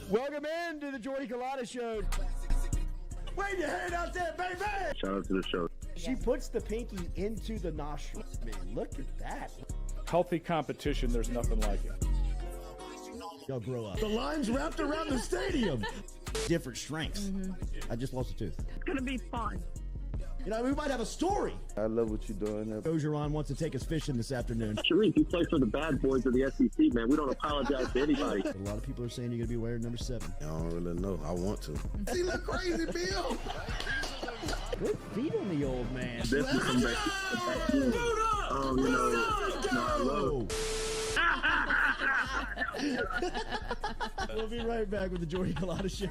Welcome into the Jordy Culotta Show. Wave your hand out there, baby! Shout out to the show. She puts the pinky into the nostril. Man, look at that. Healthy competition, there's nothing like it. Y'all grow up. The line's wrapped around the stadium. Different strengths. I just lost a tooth. It's gonna be fun. You know, we might have a story. I love what you're doing. Ogeron wants to take us fishing this afternoon. Sharif, you play for the bad boys of the SEC, man. We don't apologize to anybody. A lot of people are saying you're going to be wearing number 7. I don't really know. I want to. He look crazy, Bill. Good feet on the old man. This is some back We'll be right back with the Jordy Culotta Show.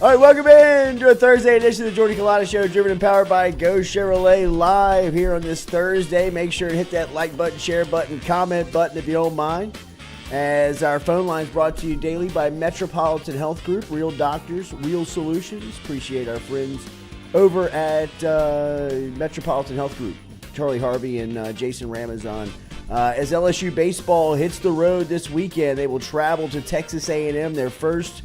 All right, welcome in to a Thursday edition of the Jordy Culotta Show, driven and powered by Go Chevrolet, live here on this Thursday. Make sure to hit that like button, share button, comment button if you don't mind. As our phone line is brought to you daily by Metropolitan Health Group, real doctors, real solutions. Appreciate our friends over at Metropolitan Health Group, Charlie Harvey and Jason Ramazan. As LSU baseball hits the road this weekend, they will travel to Texas A&M, their first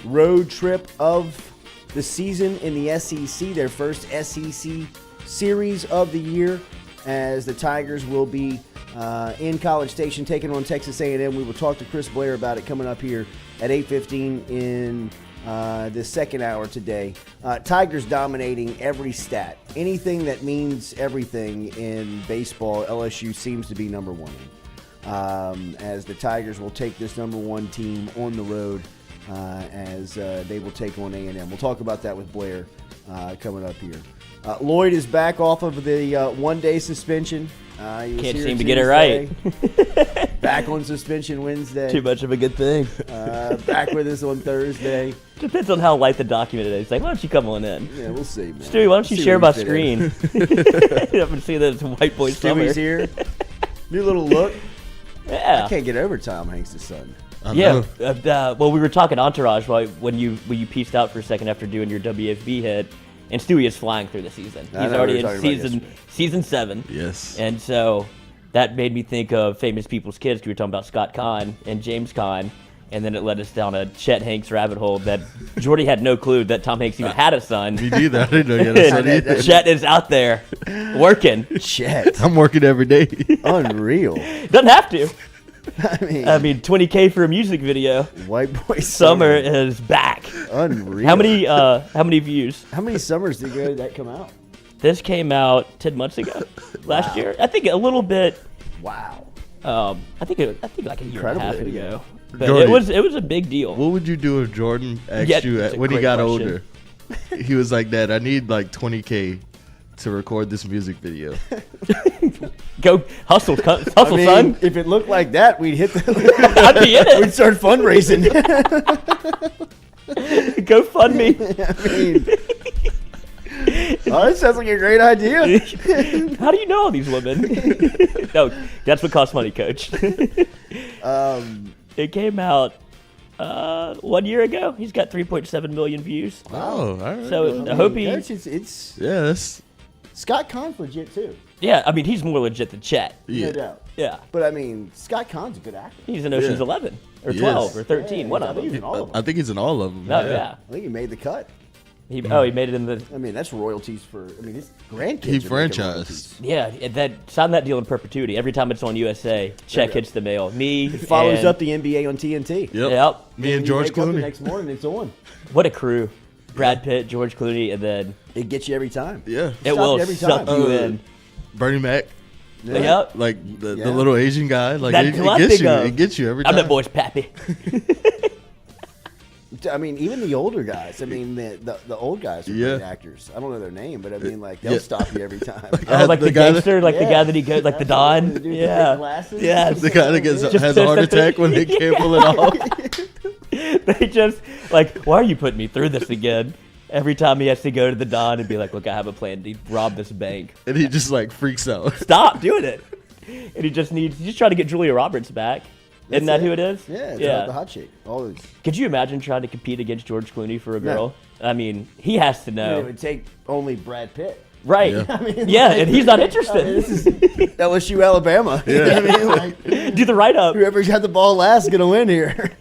road trip of the season in the SEC, their first SEC series of the year, as the Tigers will be in College Station taking on Texas A&M. We will talk to Chris Blair about it coming up here at 8:15 in the second hour today. Tigers dominating every stat. Anything that means everything in baseball, LSU seems to be number one in. As the Tigers will take this number one team on the road as they will take on A&M. We'll talk about that with Blair coming up here. Lloyd is back off of the one-day suspension. Can't seem to get it right. Back on suspension Wednesday. Too much of a good thing. Back with us on Thursday. Depends on how light the document is. Like, why don't you come on in? Yeah, we'll see, man. Stewie, why don't you share my screen? I'm going to see that it's white boy summer. Stewie's here. New little look. Yeah. I can't get over Tom Hanks' son. Yeah. Well, we were talking Entourage when you pieced out for a second after doing your WFB hit, and Stewie is flying through the season. He's already in season 7. Yes. And so that made me think of Famous People's Kids. We were talking about Scott Conn and James Conn, and then it led us down a Chet Hanks rabbit hole that Jordy had no clue that Tom Hanks even had a son. Me neither. I didn't know you had a son either. Chet is out there working. Chet. I'm working every day. Unreal. Doesn't have to. I mean, $20K for a music video. White Boy Summer is back. Unreal. How many views? How many summers did that come out? This came out 10 months ago, last year. I think a little bit. Wow. I think like a year and a half ago. But Jordy, it was a big deal. What would you do if Jordan asked you when he got older? He was like, "Dad, I need like $20K to record this music video." Go hustle, son. If it looked like that, we'd hit the. I'd be in it. We'd start fundraising. Go fund me. That sounds like a great idea. How do you know all these women? No, that's what costs money, Coach. It came out 1 year ago. He's got 3.7 million views. Oh, all right. So I hope he. Yes. Scott Conn's legit too. Yeah, I mean he's more legit than Chet. Yeah. No doubt. Yeah, But I mean, Scott Conn's a good actor. he's in Ocean's 11 or 12 or 13. One of He's them. in all of I them. think he's in all of them. Oh yeah. I think he made the cut. He made it in the. I mean, that's royalties for. I mean, his grandkids. He are making franchised. royalties. Yeah, sign that deal in perpetuity. Every time it's on USA, check hits the mail. It follows and- up the NBA on TNT. Yep. Me and You George wake up the Clooney. next morning, it's on. What a crew. Brad Pitt, George Clooney, and then It gets you every time. Yeah. it Stop will you every suck time. you in. Bernie Mac. Yeah. Yep. Like the Yeah. little Asian guy. Like That's it who I gets think you. of. It gets you every time. I'm that boy's pappy. I mean, even the older guys. I mean, the old guys are Yeah. great actors. I don't know their name, but I mean, like they'll Yeah. stop you every time. Oh, like The the guy that- gangster, like the Yeah. guy that he goes, like the That's Don. the dude with the Yeah. big glasses. Yes. The guy that gets Just has a heart pissed at attack when they can't pull it off. They just like, why are you putting me through this again? Every time he has to go to the Don and be like, look, I have a plan to rob this bank. And he just like freaks out. Stop doing it. And he's just trying to get Julia Roberts back. Isn't that who it is? Yeah, Yeah. the hot chick. All those. Could you imagine trying to compete against George Clooney for a girl? I mean, he has to It know. would take only Brad Pitt. Right. Yeah. I mean, Yeah, like, and he's not I mean, interested. this is LSU, Alabama. You know what I mean? Like, Do the write up. whoever's got the ball last is gonna win here.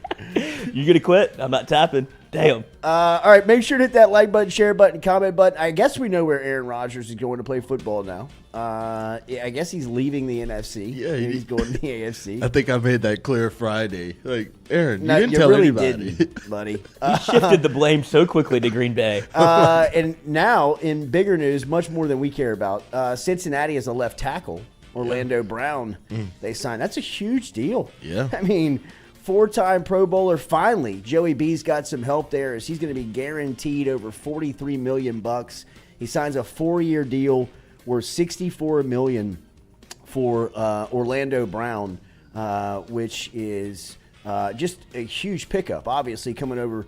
You gonna quit? I'm not tapping. Damn. All right, make sure to hit that like button, share button, comment button. I guess we know where Aaron Rodgers is going to play football now. Yeah, I guess he's leaving the NFC. Yeah, he's going to the AFC. I think I made that clear Friday. Like, Aaron, No, you didn't tell really anybody. didn't, buddy. He shifted the blame so quickly to Green Bay. And now, in bigger news, much more than we care about, Cincinnati has a left tackle, Orlando Brown. They signed. That's a huge deal. Yeah. I mean, 4-time Pro Bowler. Finally, Joey B's got some help there as he's going to be guaranteed over $43 million. He signs a 4-year deal worth $64 million for Orlando Brown, which is just a huge pickup. Obviously, coming over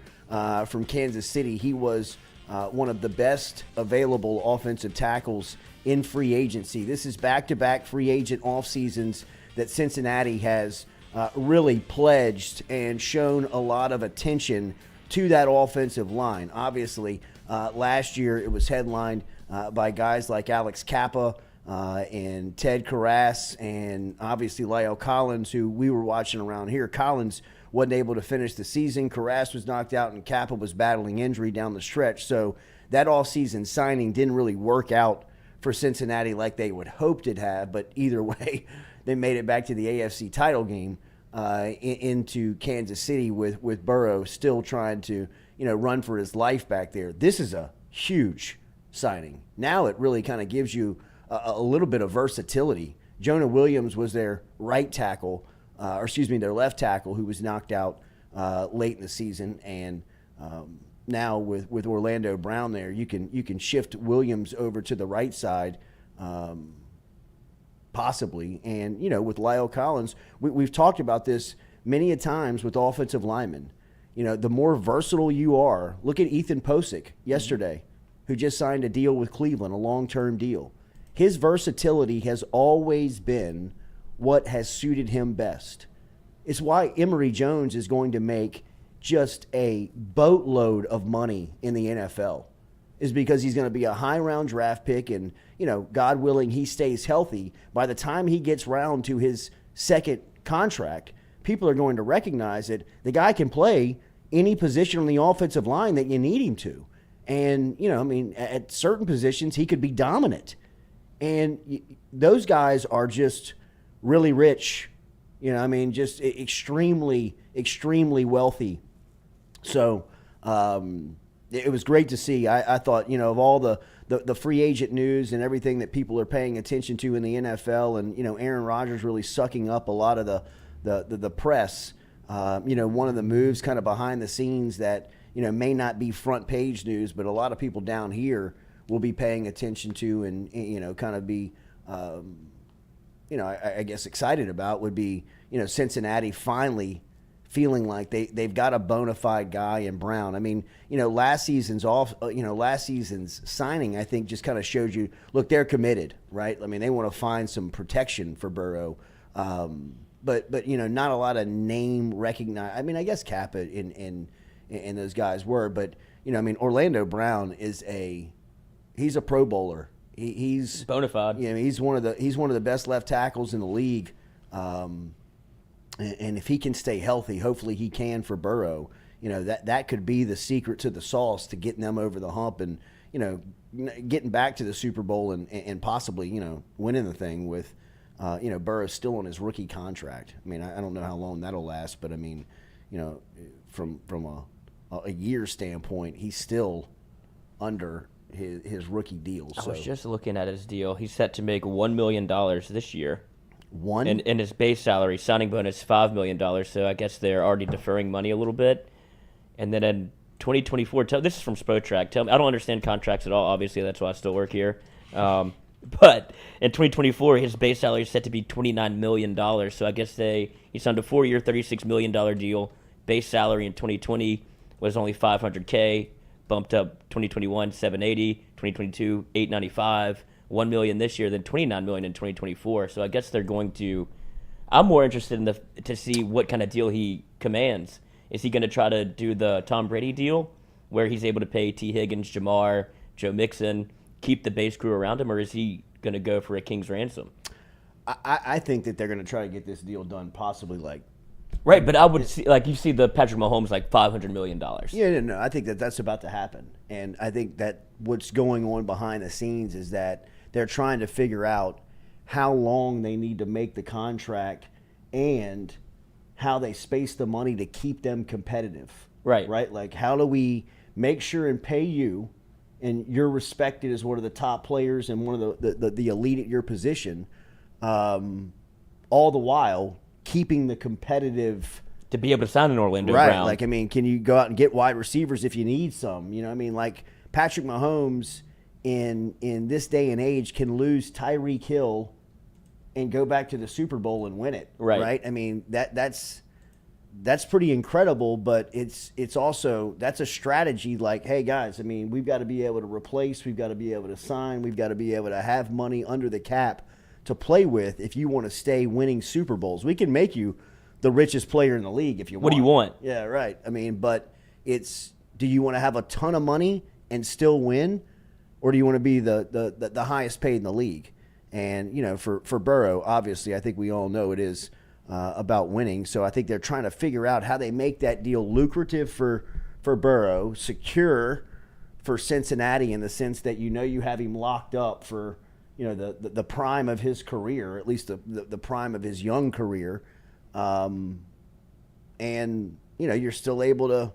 from Kansas City, he was one of the best available offensive tackles in free agency. This is back-to-back free agent off seasons that Cincinnati has really pledged and shown a lot of attention to that offensive line. Obviously, last year it was headlined by guys like Alex Kappa and Ted Karras and obviously Lyle Collins, who we were watching around here. Collins wasn't able to finish the season. Karras was knocked out, and Kappa was battling injury down the stretch. So that offseason signing didn't really work out for Cincinnati like they would hoped it had. But either way, they made it back to the AFC title game into Kansas City with Burrow still trying to run for his life back there. This is a huge signing. Now it really kind of gives you a little bit of versatility. Jonah Williams was their right tackle, their left tackle, who was knocked out late in the season, and now with Orlando Brown there, you can shift Williams over to the right side, possibly, and with Lyle Collins, we've talked about this many a times with offensive linemen. The more versatile you are. Look at Ethan Posick yesterday, who just signed a deal with Cleveland, a long-term deal. His versatility has always been what has suited him best. It's why Emory Jones is going to make just a boatload of money in the NFL, is because he's going to be a high-round draft pick, and, God willing, he stays healthy. By the time he gets round to his second contract, people are going to recognize that the guy can play any position on the offensive line that you need him to. And, at certain positions, he could be dominant. And those guys are just really rich, just extremely, extremely wealthy. So it was great to see. I thought, of all the free agent news and everything that people are paying attention to in the NFL, and, Aaron Rodgers really sucking up a lot of the press, one of the moves kind of behind the scenes that, may not be front page news, but a lot of people down here will be paying attention to and, kind of be, I guess excited about would be, Cincinnati finally feeling like they've got a bona fide guy in Brown. I mean, last season's signing, I think, just kind of showed you, look, they're committed, right? I mean, they want to find some protection for Burrow. But not a lot of name recognized. I mean, I guess Kappa and those guys were, but Orlando Brown he's a Pro Bowler. He's bona fide. He's one of the best left tackles in the league. And if he can stay healthy, hopefully he can for Burrow. that could be the secret to the sauce to getting them over the hump and, getting back to the Super Bowl and possibly, winning the thing with, Burrow still on his rookie contract. I mean, I don't know how long that'll last, but I mean, from a year standpoint, he's still under his rookie deal. So. I was just looking at his deal. He's set to make $1 million this year. And his base salary, signing bonus, $5 million. So I guess they're already deferring money a little bit. And then in 2024, this is from Spotrac. Tell me, I don't understand contracts at all. Obviously, that's why I still work here. But in 2024, his base salary is set to be $29 million. So I guess he signed a 4-year, $36 million deal. Base salary in 2020 was only $500K. Bumped up 2021, $780, 2022, $895, $1 million this year, then $29 million in 2024. So I guess they're going to. I'm more interested to see what kind of deal he commands. Is he going to try to do the Tom Brady deal, where he's able to pay T. Higgins, Jamar, Joe Mixon, keep the base crew around him, or is he going to go for a king's ransom? I think that they're going to try to get this deal done, possibly Right, but I would see, you see the Patrick Mahomes, $500 million. Yeah, no, I think that's about to happen. And I think that what's going on behind the scenes is that they're trying to figure out how long they need to make the contract and how they space the money to keep them competitive. Right. Right? How do we make sure and pay you, and you're respected as one of the top players and one of the elite at your position, all the while keeping the competitive to be able to sign an Orlando right. Brown. Can you go out and get wide receivers if you need some? Patrick Mahomes in this day and age can lose Tyreek Hill and go back to the Super Bowl and win it. Right. I mean, that's pretty incredible, but it's also that's a strategy. Hey guys, we've got to be able to replace, we've got to be able to sign, we've got to be able to have money under the cap to play with if you want to stay winning Super Bowls. We can make you the richest player in the league if you want. What do you want? Yeah, right. But do you want to have a ton of money and still win, or do you want to be the highest paid in the league? And, for Burrow, obviously, I think we all know it is about winning. So I think they're trying to figure out how they make that deal lucrative for Burrow, secure for Cincinnati in the sense that you have him locked up for the prime of his career, at least the prime of his young career, and you're still able to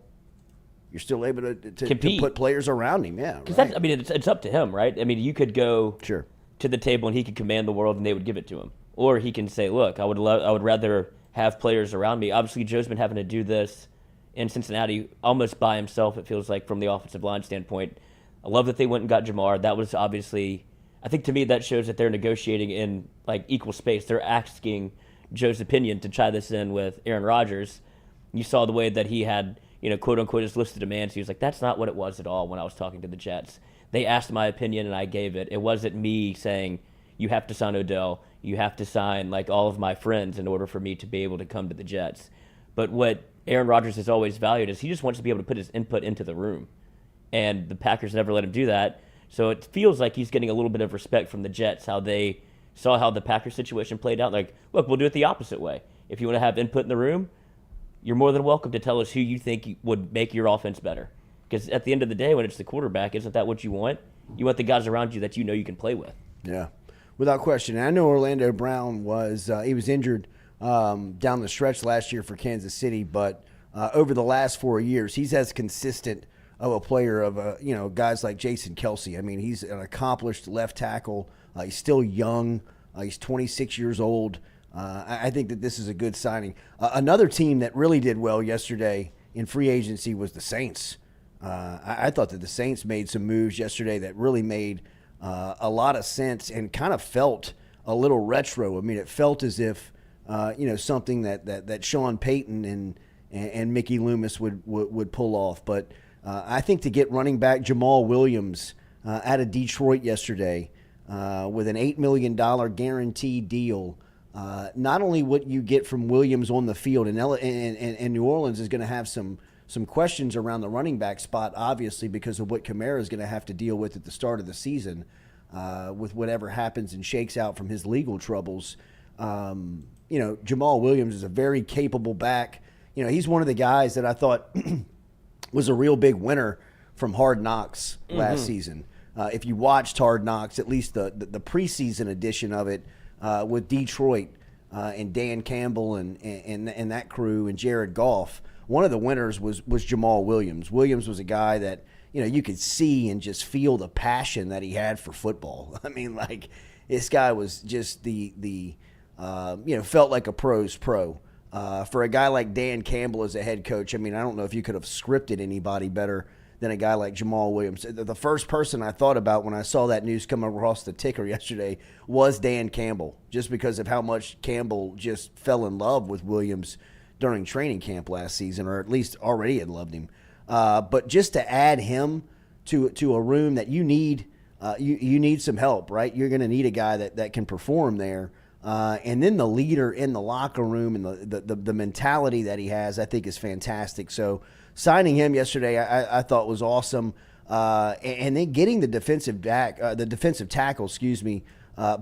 compete. To put players around him, yeah. Because it's up to him, right? You could go sure to the table and he could command the world and they would give it to him, or he can say, "Look, I would rather have players around me." Obviously, Joe's been having to do this in Cincinnati almost by himself. It feels like from the offensive line standpoint. I love that they went and got Jamar. That was obviously. I think to me that shows that they're negotiating in equal space. They're asking Joe's opinion to try this in with Aaron Rodgers. You saw the way that he had, quote unquote, his list of demands. He was like, "That's not what it was at all." When I was talking to the Jets, they asked my opinion and I gave it. It wasn't me saying you have to sign Odell, you have to sign all of my friends in order for me to be able to come to the Jets. But what Aaron Rodgers has always valued is he just wants to be able to put his input into the room, and the Packers never let him do that. So it feels like he's getting a little bit of respect from the Jets, how they saw how the Packers situation played out. Look, we'll do it the opposite way. If you want to have input in the room, you're more than welcome to tell us who you think would make your offense better. Because at the end of the day, when it's the quarterback, isn't that what you want? You want the guys around you that you can play with. Yeah, without question. And I know Orlando Brown was injured down the stretch last year for Kansas City, but over the last 4 years, he's as consistent of a player of guys like Jason Kelce. He's an accomplished left tackle. He's still young. He's 26 years old. I think that this is a good signing. Another team that really did well yesterday in free agency was the Saints. I thought that the Saints made some moves yesterday that really made a lot of sense and kind of felt a little retro. It felt as if something that Sean Payton and Mickey Loomis would pull off. But I think to get running back Jamal Williams out of Detroit yesterday with an $8 million guaranteed deal, not only what you get from Williams on the field, and New Orleans is going to have some questions around the running back spot, obviously, because of what Kamara is going to have to deal with at the start of the season with whatever happens and shakes out from his legal troubles. Jamal Williams is a very capable back. He's one of the guys that I thought was a real big winner from Hard Knocks last season. If you watched Hard Knocks, at least the preseason edition of it with Detroit and Dan Campbell and that crew and Jared Goff, one of the winners was Jamal Williams. Williams was a guy that, you could see and just feel the passion that he had for football. I mean, like, this guy was just felt like a pro's pro. For a guy like Dan Campbell as a head coach, I mean, I don't know if you could have scripted anybody better than a guy like Jamal Williams. The first person I thought about when I saw that news come across the ticker yesterday was Dan Campbell, just because of how much Campbell just fell in love with Williams during training camp last season, or at least already had loved him. But just to add him to a room that you need, you need some help, right? You're going to need a guy that can perform there. And then the leader in the locker room and the mentality that he has, I think, is fantastic. So signing him yesterday, I thought was awesome. And then getting the defensive tackle,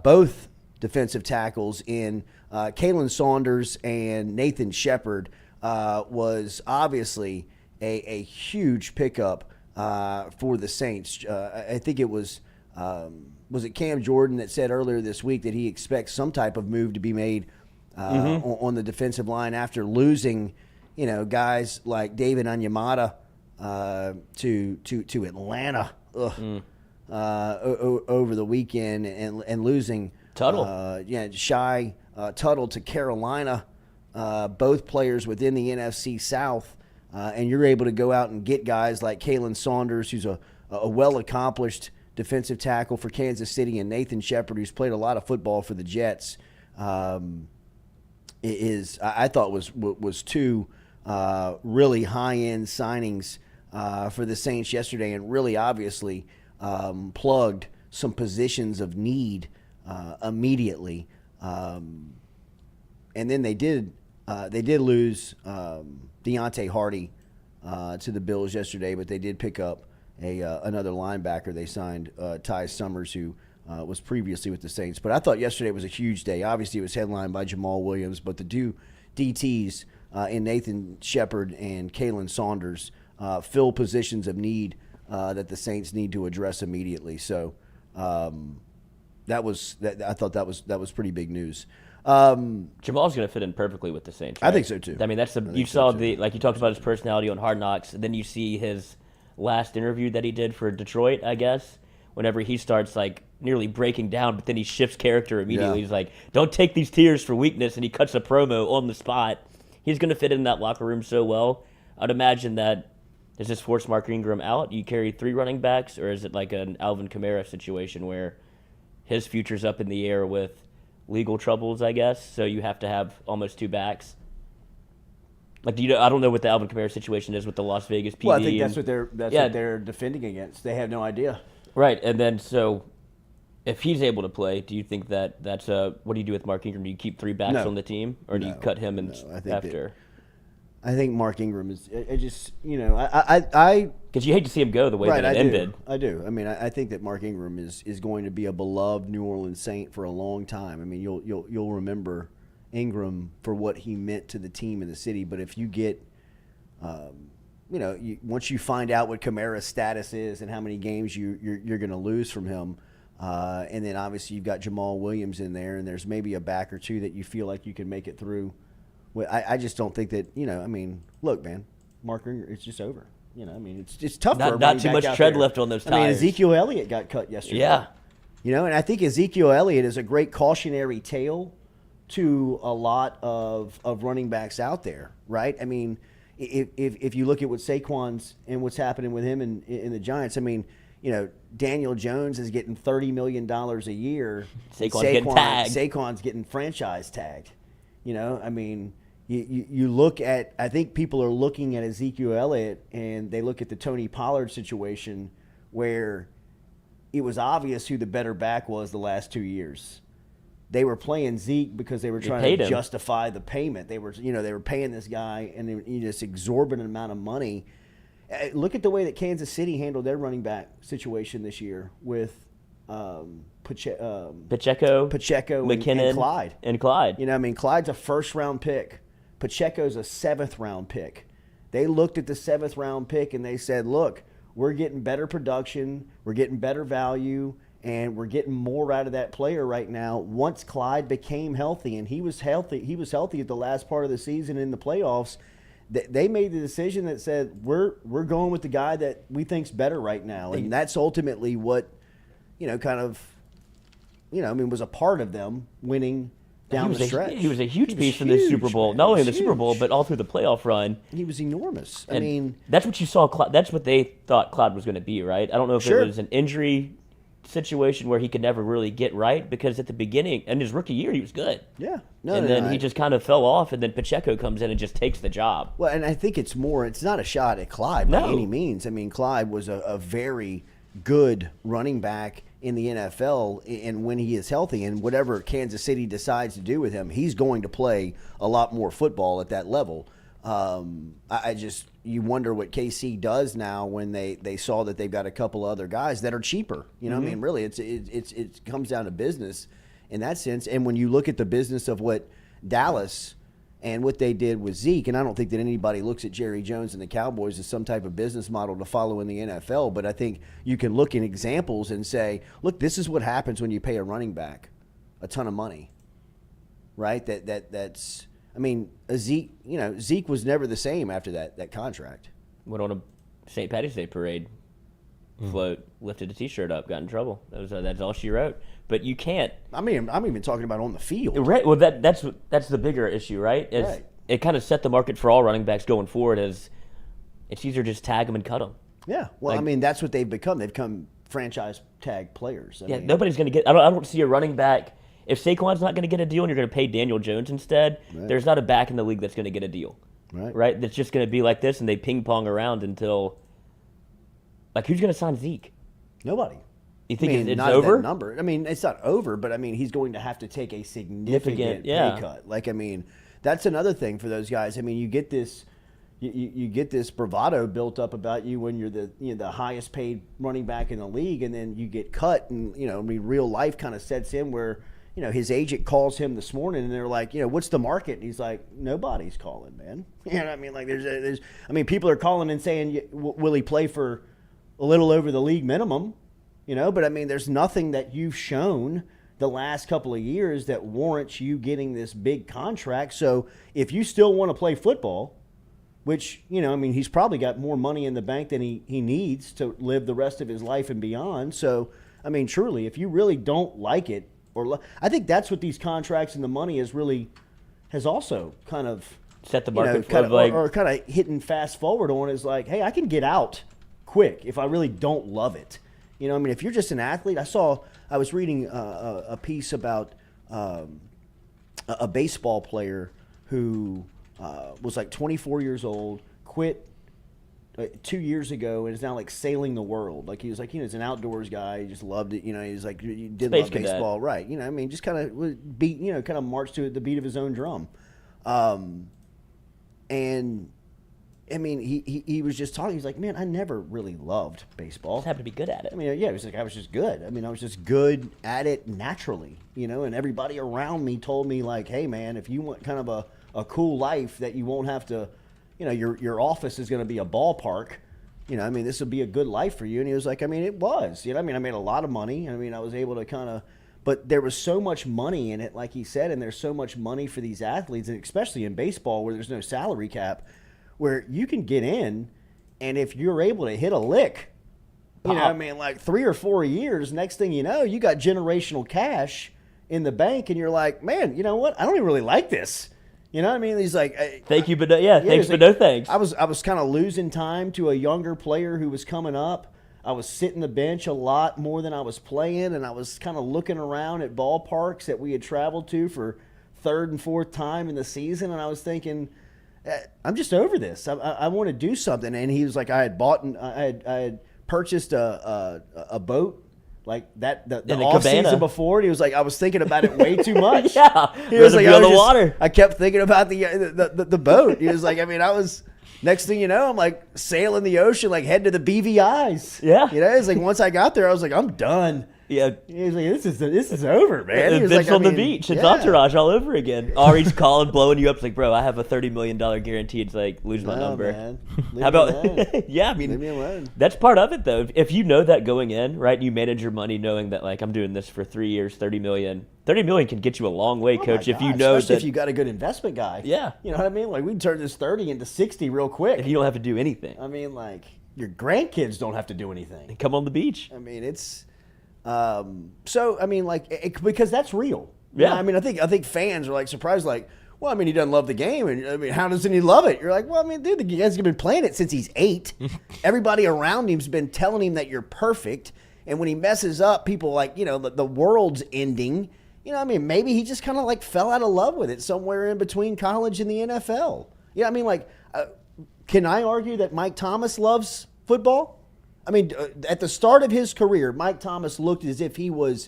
both defensive tackles in Kalen Saunders and Nathan Shepard was obviously a huge pickup for the Saints. I think it was it Cam Jordan that said earlier this week that he expects some type of move to be made on the defensive line after losing, guys like David Onyemata to Atlanta over the weekend and losing Tuttle. Shy Tuttle to Carolina, both players within the NFC South. And you're able to go out and get guys like Kalen Saunders, who's a well-accomplished defensive tackle for Kansas City, and Nathan Shepard, who's played a lot of football for the Jets. I thought was two really high-end signings for the Saints yesterday, and really obviously plugged some positions of need immediately. And then they did lose Deontay Hardy to the Bills yesterday, but they did pick up another linebacker. They signed Ty Summers, who was previously with the Saints. But I thought yesterday was a huge day. Obviously, it was headlined by Jamal Williams, but the two DTs in Nathan Shepard and Kalen Saunders fill positions of need that the Saints need to address immediately. So I thought that was pretty big news. Jamal's going to fit in perfectly with the Saints, right? I think so too. I mean, you talked about his personality on Hard Knocks, and then you see his last interview that he did for Detroit, I guess, whenever he starts like nearly breaking down, but then he shifts character immediately. Yeah. He's like, don't take these tears for weakness, and he cuts a promo on the spot. He's going to fit in that locker room so well. I'd imagine that, does this force Mark Ingram out? You carry 3 running backs, or is it like an Alvin Kamara situation where his future's up in the air with legal troubles, I guess, so you have to have almost 2 backs? Like, I don't know what the Alvin Kamara situation is with the Las Vegas PD. Well, I think that's what they're defending against. They have no idea. Right, and then so if he's able to play, do you think that's what do you do with Mark Ingram? Do you keep 3 backs on the team, or do you cut him after? I think Mark Ingram is. I because you hate to see him go the way that it ended. I do. I mean, I think that Mark Ingram is going to be a beloved New Orleans Saint for a long time. I mean, you'll remember Ingram for what he meant to the team and the city. But if you get, once you find out what Kamara's status is and how many games you're going to lose from him, and then obviously you've got Jamal Williams in there, and there's maybe a back or two that you feel like you can make it through. I just don't think that, look, man, Mark Ingram, it's just over. It's tough. Not too much tread left on those tires. I mean, Ezekiel Elliott got cut yesterday. Yeah. And I think Ezekiel Elliott is a great cautionary tale to a lot of running backs out there, right? I mean, if you look at what Saquon's and what's happening with him in the Giants, I mean, Daniel Jones is getting $30 million a year. Saquon's getting franchise tagged. I mean, you look at, I think people are looking at Ezekiel Elliott and they look at the Tony Pollard situation where it was obvious who the better back was the last 2 years. They were playing Zeke because they were trying to justify the payment. They were paying this guy and this exorbitant amount of money. Look at the way that Kansas City handled their running back situation this year with Pacheco, McKinnon, and Clyde. Clyde's a first-round pick. Pacheco's a 7th-round pick. They looked at the 7th round pick and they said, look, we're getting better production, we're getting better value, and we're getting more out of that player right now. Once Clyde became healthy, and he was healthy at the last part of the season in the playoffs, they made the decision that said, we're going with the guy that we think's better right now. And that's ultimately what, was a part of them winning down the stretch. He was a huge piece in the Super Bowl. Not only in the Super Bowl, but all through the playoff run. He was enormous. That's what you saw. That's what they thought Clyde was going to be, right? I don't know if it was an injury situation where he could never really get right, because at the beginning, in his rookie year, he was good. Yeah. He just kind of fell off, and then Pacheco comes in and just takes the job. Well, and I think it's not a shot at Clyde by any means. I mean, Clyde was a very good running back in the NFL, and when he is healthy, and whatever Kansas City decides to do with him, he's going to play a lot more football at that level. You wonder what KC does now when they saw that they've got a couple other guys that are cheaper. I mean, really, it comes down to business in that sense. And when you look at the business of what Dallas and what they did with Zeke, and I don't think that anybody looks at Jerry Jones and the Cowboys as some type of business model to follow in the NFL, but I think you can look in examples and say, look, this is what happens when you pay a running back a ton of money, right? That's. I mean, Zeke was never the same after that contract. Went on a St. Patty's Day parade, float, lifted a T-shirt up, got in trouble. That's all she wrote. But you can't. I mean, I'm even talking about on the field. Right. Well, that's the bigger issue, right? Right. It kind of set the market for all running backs going forward as it's easier to just tag them and cut them. Yeah. Well, that's what they've become. They've become franchise tag players. I mean, nobody's going to get. I don't see a running back. If Saquon's not going to get a deal and you're going to pay Daniel Jones instead, there's not a back in the league that's going to get a deal. Right? That's just going to be like this, and they ping-pong around until – like, who's going to sign Zeke? Nobody. You think it's not over? That number. I mean, it's not over, but, he's going to have to take a significant pay cut. Like, that's another thing for those guys. I mean, you get this you get this bravado built up about you when you're the highest paid running back in the league, and then you get cut, and, real life kind of sets in where – his agent calls him this morning, and they're like, what's the market? And he's like, nobody's calling, man. Like there's people are calling and saying, will he play for a little over the league minimum? But there's nothing that you've shown the last couple of years that warrants you getting this big contract. So if you still want to play football, which, he's probably got more money in the bank than he needs to live the rest of his life and beyond. So, truly, if you really don't like it, I think that's what these contracts and the money has also kind of set the market or kind of hitting fast forward on is like, hey, I can get out quick if I really don't love it. If you're just an athlete, I was reading a piece about a baseball player who was like 24 years old, quit 2 years ago, and is now like sailing the world. Like he was like, he's an outdoors guy. He just loved it. He's like, he did love baseball, right? Just kind of beat, kind of marched to the beat of his own drum. And he was just talking. He's like, man, I never really loved baseball. Just happened to be good at it. He was like, I was just good. I was just good at it naturally, and everybody around me told me like, hey man, if you want kind of a cool life that you won't have to, your office is going to be a ballpark. This will be a good life for you. And he was like, it was. I made a lot of money. I was able to kind of, but there was so much money in it, like he said, and there's so much money for these athletes, and especially in baseball where there's no salary cap, where you can get in, and if you're able to hit a lick, like 3 or 4 years, next thing you know, you got generational cash in the bank, and you're like, man, you know what? I don't even really like this. He's like, thank you, but thanks, but no thanks. I was kind of losing time to a younger player who was coming up. I was sitting the bench a lot more than I was playing, and I was kind of looking around at ballparks that we had traveled to for third and fourth time in the season, and I was thinking, I'm just over this. I want to do something. And he was like, I had purchased a boat. Like that, the off season before, and he was like, I was thinking about it way too much. He was like, on the water. I kept thinking about the boat. He was like, I was. Next thing you know, I'm like sailing the ocean, like heading to the BVI's. Yeah, it's like once I got there, I was like, I'm done. Yeah. He's like, this is over, man. He was Vince like, on the beach. It's Entourage all over again. Ari's calling, blowing you up. It's like, bro, I have a $30 million guarantee. It's like, lose my number. Man. How about? Yeah, I mean, Leave me alone. that's part of it, though. If you know that going in, right, you manage your money knowing that, like, I'm doing this for 3 years, $30 million. $30 million can get you a long way, Coach. If you know especially that, if you got a good investment guy. Yeah. You know what I mean? Like, we can turn this 30 into 60 real quick. if you don't have to do anything, I mean, like, your grandkids don't have to do anything. come on the beach. I mean, it's so. I mean, like, because that's real. Yeah. I mean, I think fans are like surprised, like, well, I mean, he doesn't love the game, and I mean, how doesn't he love it? You're like, well, I mean, dude, the guy's been playing it since he's 8. Everybody around him's been telling him that you're perfect, and when he messes up, people like, you know, the world's ending. You know, I mean, maybe he just kind of like fell out of love with it somewhere in between college and the NFL. You know, I mean, like, can I argue that Mike Thomas loves football? I mean, at the start of his career, Mike Thomas looked as if he was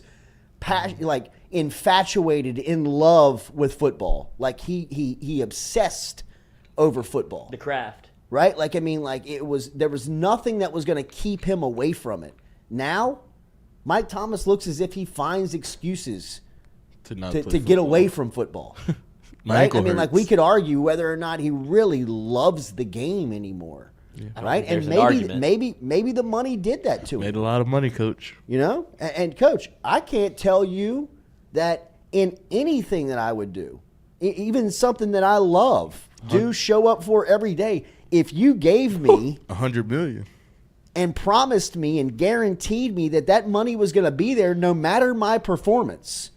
like infatuated, in love with football. Like he obsessed over football. The craft. Right? Like, I mean, like there was nothing that was going to keep him away from it. Now, Mike Thomas looks as if he finds excuses to get away from football. Right? I mean, like, we could argue whether or not he really loves the game anymore. Yeah. Right? And maybe the money did that to him. Made a lot of money, Coach. You know? And Coach, I can't tell you that in anything that I would do, even something that I love, show up for every day, if you gave me $100 million and promised me and guaranteed me that money was going to be there no matter my performance,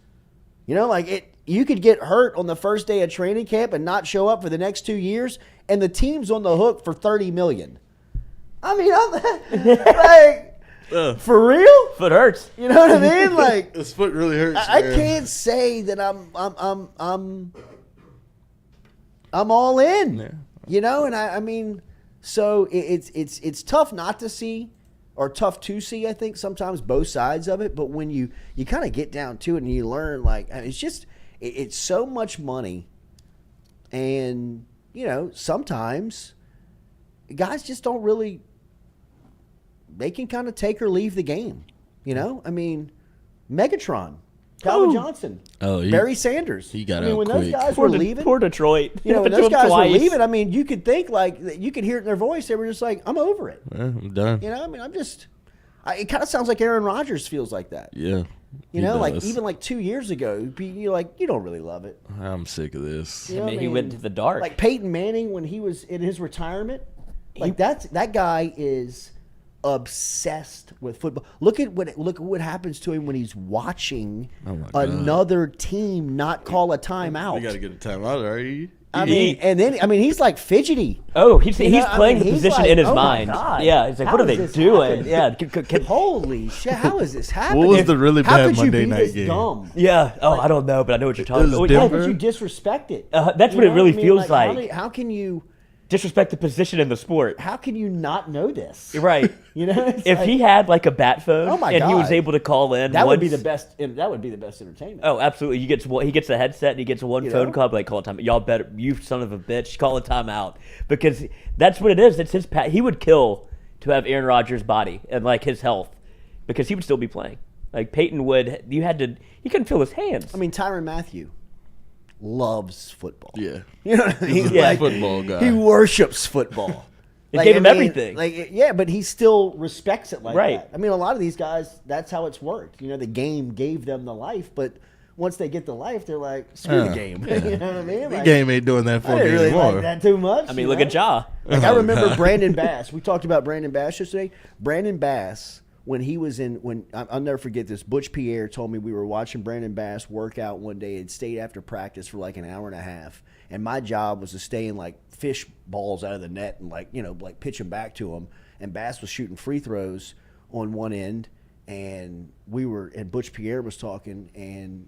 you know, like you could get hurt on the first day of training camp and not show up for the next 2 years, and the team's on the hook for $30 million. I mean, I'm like, for real? Foot hurts. You know what I mean? Like, his foot really hurts. I can't say that I'm all in. Yeah. You know, and I mean, so it's tough not to see, or tough to see, I think, sometimes both sides of it. But when you kind of get down to it and you learn, like, it's just it's so much money, and you know, sometimes guys just don't really. They can kind of take or leave the game. You know, I mean, Megatron, Calvin Johnson, Barry Sanders. He got I mean, out when quick. those guys were leaving, Poor Detroit. you know, when those guys were leaving, I mean, you could think, like, you could hear it in their voice. They were just like, I'm over it. Yeah, I'm done. You know, I mean, it kind of sounds like Aaron Rodgers feels like that. Yeah. You know, like, even like 2 years ago, you're like, you don't really love it. I'm sick of this. You know I what mean, he went into the dark. Like Peyton Manning, when he was in his retirement, like that guy is obsessed with football. Look at what happens to him when he's watching another team not call a timeout. We got to get a timeout, are you? I mean, he's like fidgety. Oh, he's playing the position like, in his oh mind. My God, yeah, he's like, what are they doing? Happen? Yeah, holy shit! How is this happening? What was the really how bad could Monday you be night this game? Dumb? Yeah. Oh, I don't know, but I know what you're talking about. How could you disrespect it? That's what it really feels like. How can you disrespect the position in the sport? How can you not know this? Right. You know, if he had like a bat phone and he was God. able to call in, that would be the best. That would be the best entertainment. Oh, absolutely. He gets a headset and he gets one phone call, like, call a time. Y'all better, you son of a bitch, call a timeout, because that's what it is. It's his he would kill to have Aaron Rodgers' body and like his health, because he would still be playing. Like Peyton would, he couldn't feel his hands. I mean, Tyrann Mathieu loves football. Yeah. You know what I mean? He's a football guy. He worships football. It gave him everything. But he still respects it like right. that. I mean, a lot of these guys, that's how it's worked. You know, the game gave them the life, but once they get the life, they're like, screw the game. Yeah. You know what I mean? The game ain't doing that for I me didn't really anymore. like that too much. I mean, look at Ja. Like, I remember Brandon Bass. We talked about Brandon Bass yesterday. Brandon Bass, when he was I'll never forget this. Butch Pierre told me we were watching Brandon Bass work out one day and stayed after practice for like an hour and a half. And my job was to stay and like fish balls out of the net and like pitch them back to him. And Bass was shooting free throws on one end, and Butch Pierre was talking, and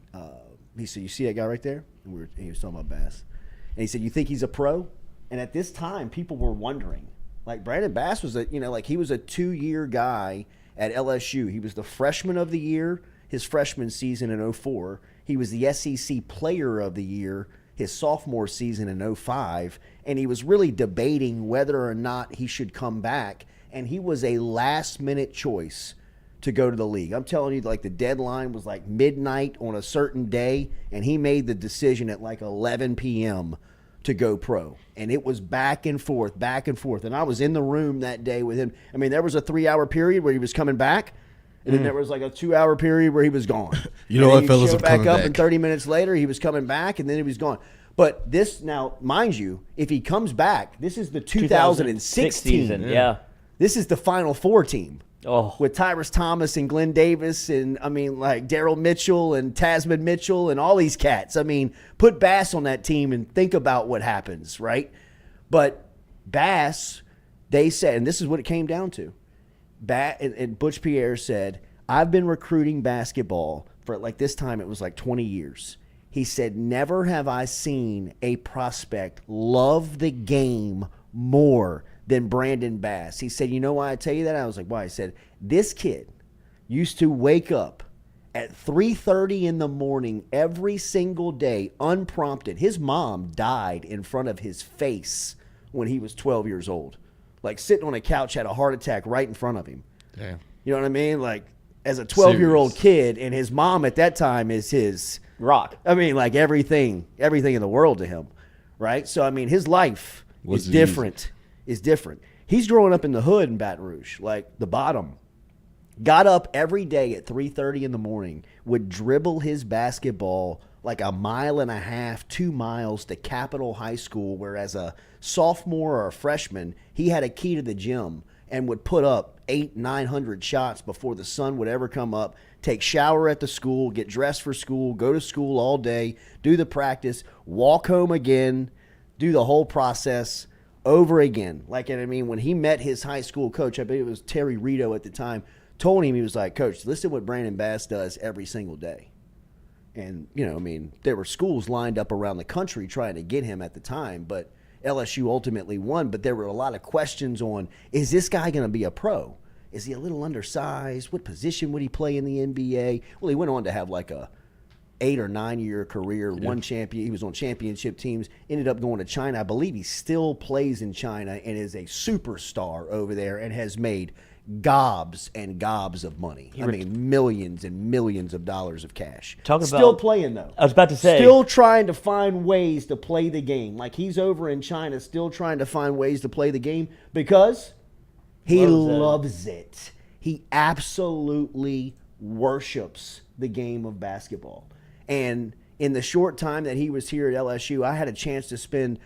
he said, "You see that guy right there?" And he was talking about Bass, and he said, "You think he's a pro?" And at this time, people were wondering. Like, Brandon Bass was he was a 2-year guy at LSU. He was the freshman of the year his freshman season in 2004. He was the SEC player of the year his sophomore season in 2005. And he was really debating whether or not he should come back. And he was a last-minute choice to go to the league. I'm telling you, like the deadline was like midnight on a certain day, and he made the decision at like 11 p.m. to go pro. And it was back and forth. And I was in the room that day with him. I mean, there was a 3-hour period where he was coming back, and then there was like a 2-hour period where he was gone. You know what, fellas, he I'm showed coming back up, back. and 30 minutes later, he was coming back, and then he was gone. But this now, mind you, if he comes back, this is the 2006 season. team. Yeah. This is the Final Four team. Oh. With Tyrus Thomas and Glenn Davis and, I mean, like Daryl Mitchell and Tasman Mitchell and all these cats. I mean, put Bass on that team and think about what happens, right? But Bass, they said, and this is what it came down to. And Butch Pierre said, I've been recruiting basketball for, like, this time it was like 20 years. He said, never have I seen a prospect love the game more than Brandon Bass. He said, you know why I tell you that? I was like, why? He said, this kid used to wake up at 3:30 in the morning every single day, unprompted. His mom died in front of his face when he was 12 years old. Like sitting on a couch, had a heart attack right in front of him. Damn. You know what I mean? Like as a 12-year-old kid, and his mom at that time is his rock. I mean, like everything in the world to him, right? So, I mean, his life is different. He's growing up in the hood in Baton Rouge, like the bottom. Got up every day at 3:30 in the morning, would dribble his basketball like 1.5 miles, 2 miles to Capitol High School, where as a sophomore or a freshman, he had a key to the gym and would put up 800-900 shots before the sun would ever come up, take shower at the school, get dressed for school, go to school all day, do the practice, walk home again, do the whole process over again. Like, and I mean, when he met his high school coach, I believe it was Terry Rito at the time, told him, he was like, Coach, listen what Brandon Bass does every single day. And, you know, I mean, there were schools lined up around the country trying to get him at the time, but LSU ultimately won. But there were a lot of questions on, is this guy going to be a pro? Is he a little undersized? What position would he play in the NBA? Well, he went on to have like a 8 or 9 year career, won champion. He was on championship teams, ended up going to China. I believe he still plays in China and is a superstar over there and has made gobs and gobs of money. I mean, millions and millions of dollars of cash. Still playing, though. I was about to say. Still trying to find ways to play the game. Like, he's over in China still trying to find ways to play the game because he loves it. He absolutely worships the game of basketball. And in the short time that he was here at LSU, I had a chance to spend,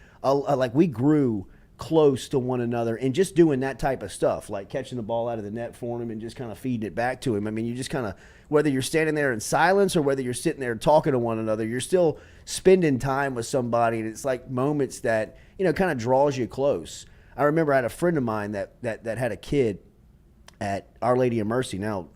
we grew close to one another and just doing that type of stuff, like catching the ball out of the net for him and just kind of feeding it back to him. I mean, you just kind of, whether you're standing there in silence or whether you're sitting there talking to one another, you're still spending time with somebody. And it's like moments that, you know, kind of draws you close. I remember I had a friend of mine that had a kid at Our Lady of Mercy. Now,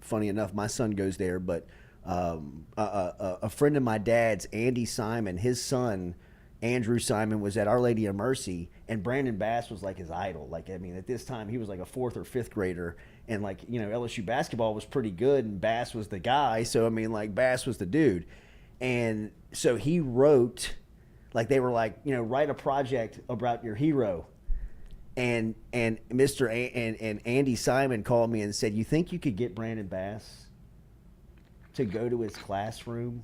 funny enough, my son goes there, but a friend of my dad's, Andy Simon, his son, Andrew Simon, was at Our Lady of Mercy, and Brandon Bass was like his idol. Like, I mean, at this time, he was like a 4th or 5th grader, and like, you know, LSU basketball was pretty good, and Bass was the guy. So, I mean, like, Bass was the dude. And so he wrote, like, they were like, you know, write a project about your hero. And and Andy Simon called me and said, you think you could get Brandon Bass to go to his classroom?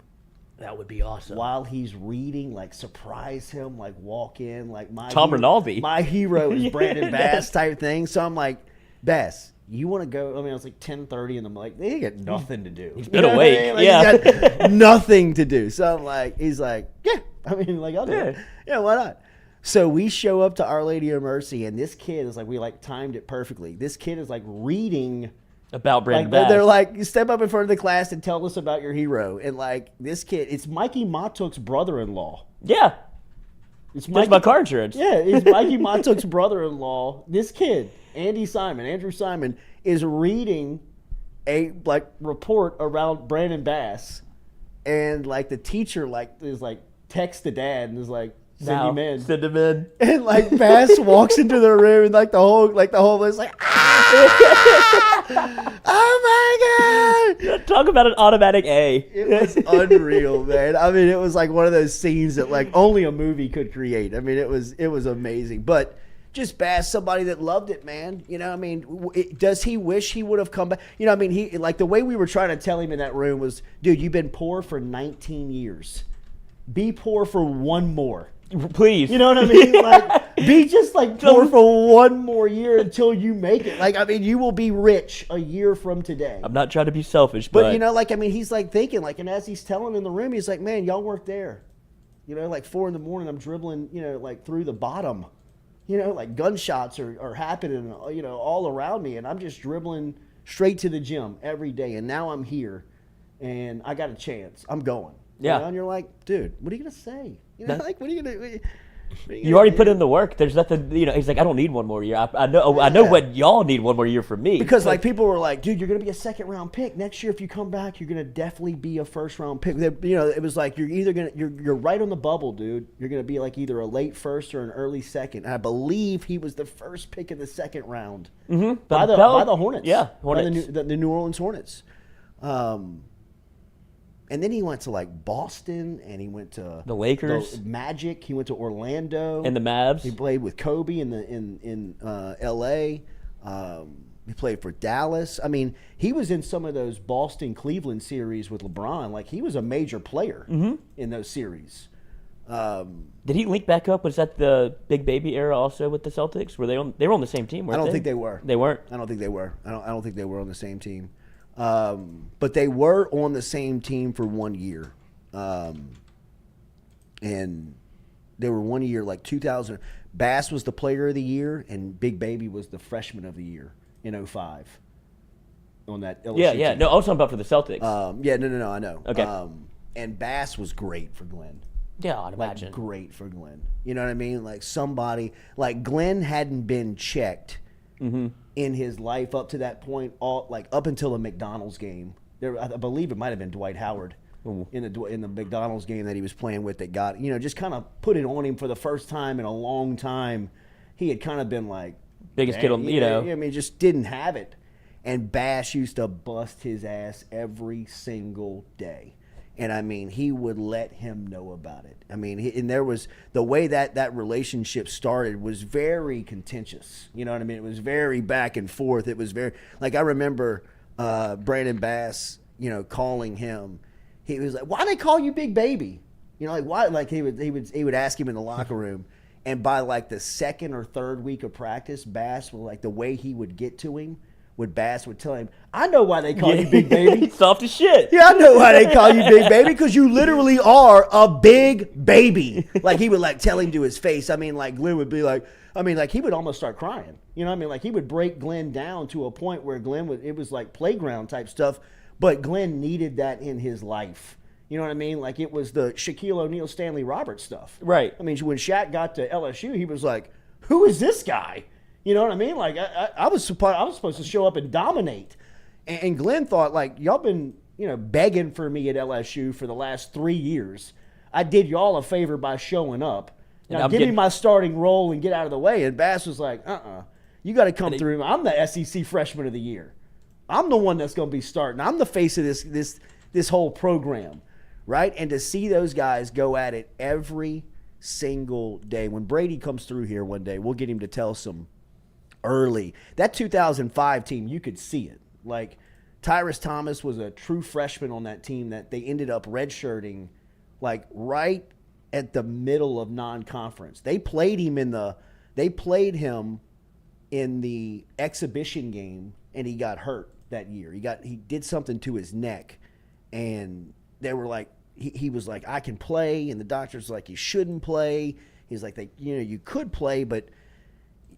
That would be awesome. While he's reading, like, surprise him, like, walk in, like, Tom Rinaldi. My hero is Brandon Bass type thing. So I'm like, Bass, you want to go? I mean, it was like 10:30, and I'm like, they got nothing to do. He's been awake. I mean? Like, yeah, he's got nothing to do. So I'm like, he's like, yeah. I mean, like, I'll do it. Yeah, why not? So we show up to Our Lady of Mercy, and this kid is like, we like timed it perfectly. This kid is like reading about Brandon Bass. Bass. They're like, you step up in front of the class and tell us about your hero. And like, this kid, it's Mikey Matuk's brother-in-law. Yeah. It's There's my car insurance. Yeah, it's Mikey Matuk's brother-in-law. This kid, Andrew Simon, is reading a like report around Brandon Bass, and like the teacher like is like text the dad and is like, send him in. Send him in. And like Bass walks into the room and like the whole is like, ah! Oh my God! Talk about an automatic A. It was unreal, man. I mean, it was like one of those scenes that like only a movie could create. I mean, it was amazing. But just Bass, somebody that loved it, man. You know, I mean, does he wish he would have come back? You know, I mean, he like the way we were trying to tell him in that room was, dude, you've been poor for 19 years. Be poor for one more. Please. You know what I mean? Like, be just like poor for one more year until you make it. Like, I mean, you will be rich a year from today. I'm not trying to be selfish, but you know, like, I mean, he's like thinking, like, and as he's telling in the room, he's like, man, y'all weren't there. You know, like 4 a.m, I'm dribbling, you know, like through the bottom. You know, like gunshots are happening, you know, all around me, and I'm just dribbling straight to the gym every day. And now I'm here, and I got a chance. I'm going. Yeah. You know, and you're like, dude, what are you gonna say? You know, like, what are you gonna? You already put in the work. There's nothing, you know. He's like, I don't need one more year. I know what y'all need one more year from me. Because like people were like, dude, you're gonna be a 2nd-round pick next year. If you come back, you're gonna definitely be a 1st-round pick. You know, it was like you're right on the bubble, dude. You're gonna be like either a late 1st or an early 2nd. And I believe he was the 1st pick in the 2nd round by the Hornets. Yeah, Hornets. By the New Orleans Hornets. And then he went to like Boston, and he went to the Lakers, the Magic. He went to Orlando and the Mavs. He played with Kobe in L.A. He played for Dallas. I mean, he was in some of those Boston-Cleveland series with LeBron. Like, he was a major player in those series. Did he link back up? Was that the Big Baby era also with the Celtics? Were they on? They were on the same team. I don't think they were. They weren't. I don't think they were. I don't think they were on the same team. But they were on the same team for 1 year. And they were 1 year, like 2000. Bass was the player of the year, and Big Baby was the freshman of the year in 2005 on that LSU team. No, I was talking about for the Celtics. No, I know. Okay. And Bass was great for Glenn. Yeah, I'd imagine. Like, great for Glenn. You know what I mean? Like, somebody, like Glenn hadn't been checked in his life up to that point, up until the McDonald's game. I believe it might have been Dwight Howard in the McDonald's game that he was playing with that got, you know, just kind of put it on him for the first time in a long time. He had kind of been like biggest kid on, you know. I mean, just didn't have it. And Bass used to bust his ass every single day. And, I mean, he would let him know about it. I mean, and there was the way that relationship started was very contentious. You know what I mean? It was very back and forth. It was very – like, I remember Brandon Bass, you know, calling him. He was like, why they call you Big Baby? You know, like, why? Like, he would ask him in the locker room. And by, like, the 2nd or 3rd week of practice, Bass was like, the way he would get to him, Bass would tell him, I know why they call you Big Baby. Soft as shit. Yeah, I know why they call you Big Baby, because you literally are a big baby. Like, he would, like, tell him to his face. I mean, like, Glenn would be like, he would almost start crying. You know what I mean? Like, he would break Glenn down to a point where it was like playground type stuff, but Glenn needed that in his life. You know what I mean? Like, it was the Shaquille O'Neal, Stanley Roberts stuff. Right. I mean, when Shaq got to LSU, he was like, who is this guy? You know what I mean? Like, I was supposed to show up and dominate. And Glenn thought, like, y'all been, you know, begging for me at LSU for the last 3 years. I did y'all a favor by showing up. Now give me my starting role and get out of the way. And Bass was like, you got to come through. I'm the SEC Freshman of the Year. I'm the one that's going to be starting. I'm the face of this whole program, right? And to see those guys go at it every single day. When Brady comes through here one day, we'll get him to tell some early. That 2005 team, you could see it. Like, Tyrus Thomas was a true freshman on that team that they ended up redshirting, like, right at the middle of non-conference. They played him in the exhibition game, and he got hurt that year. He did something to his neck, and they were like, he was like, I can play, and the doctor's like, you shouldn't play. He's like, you could play, but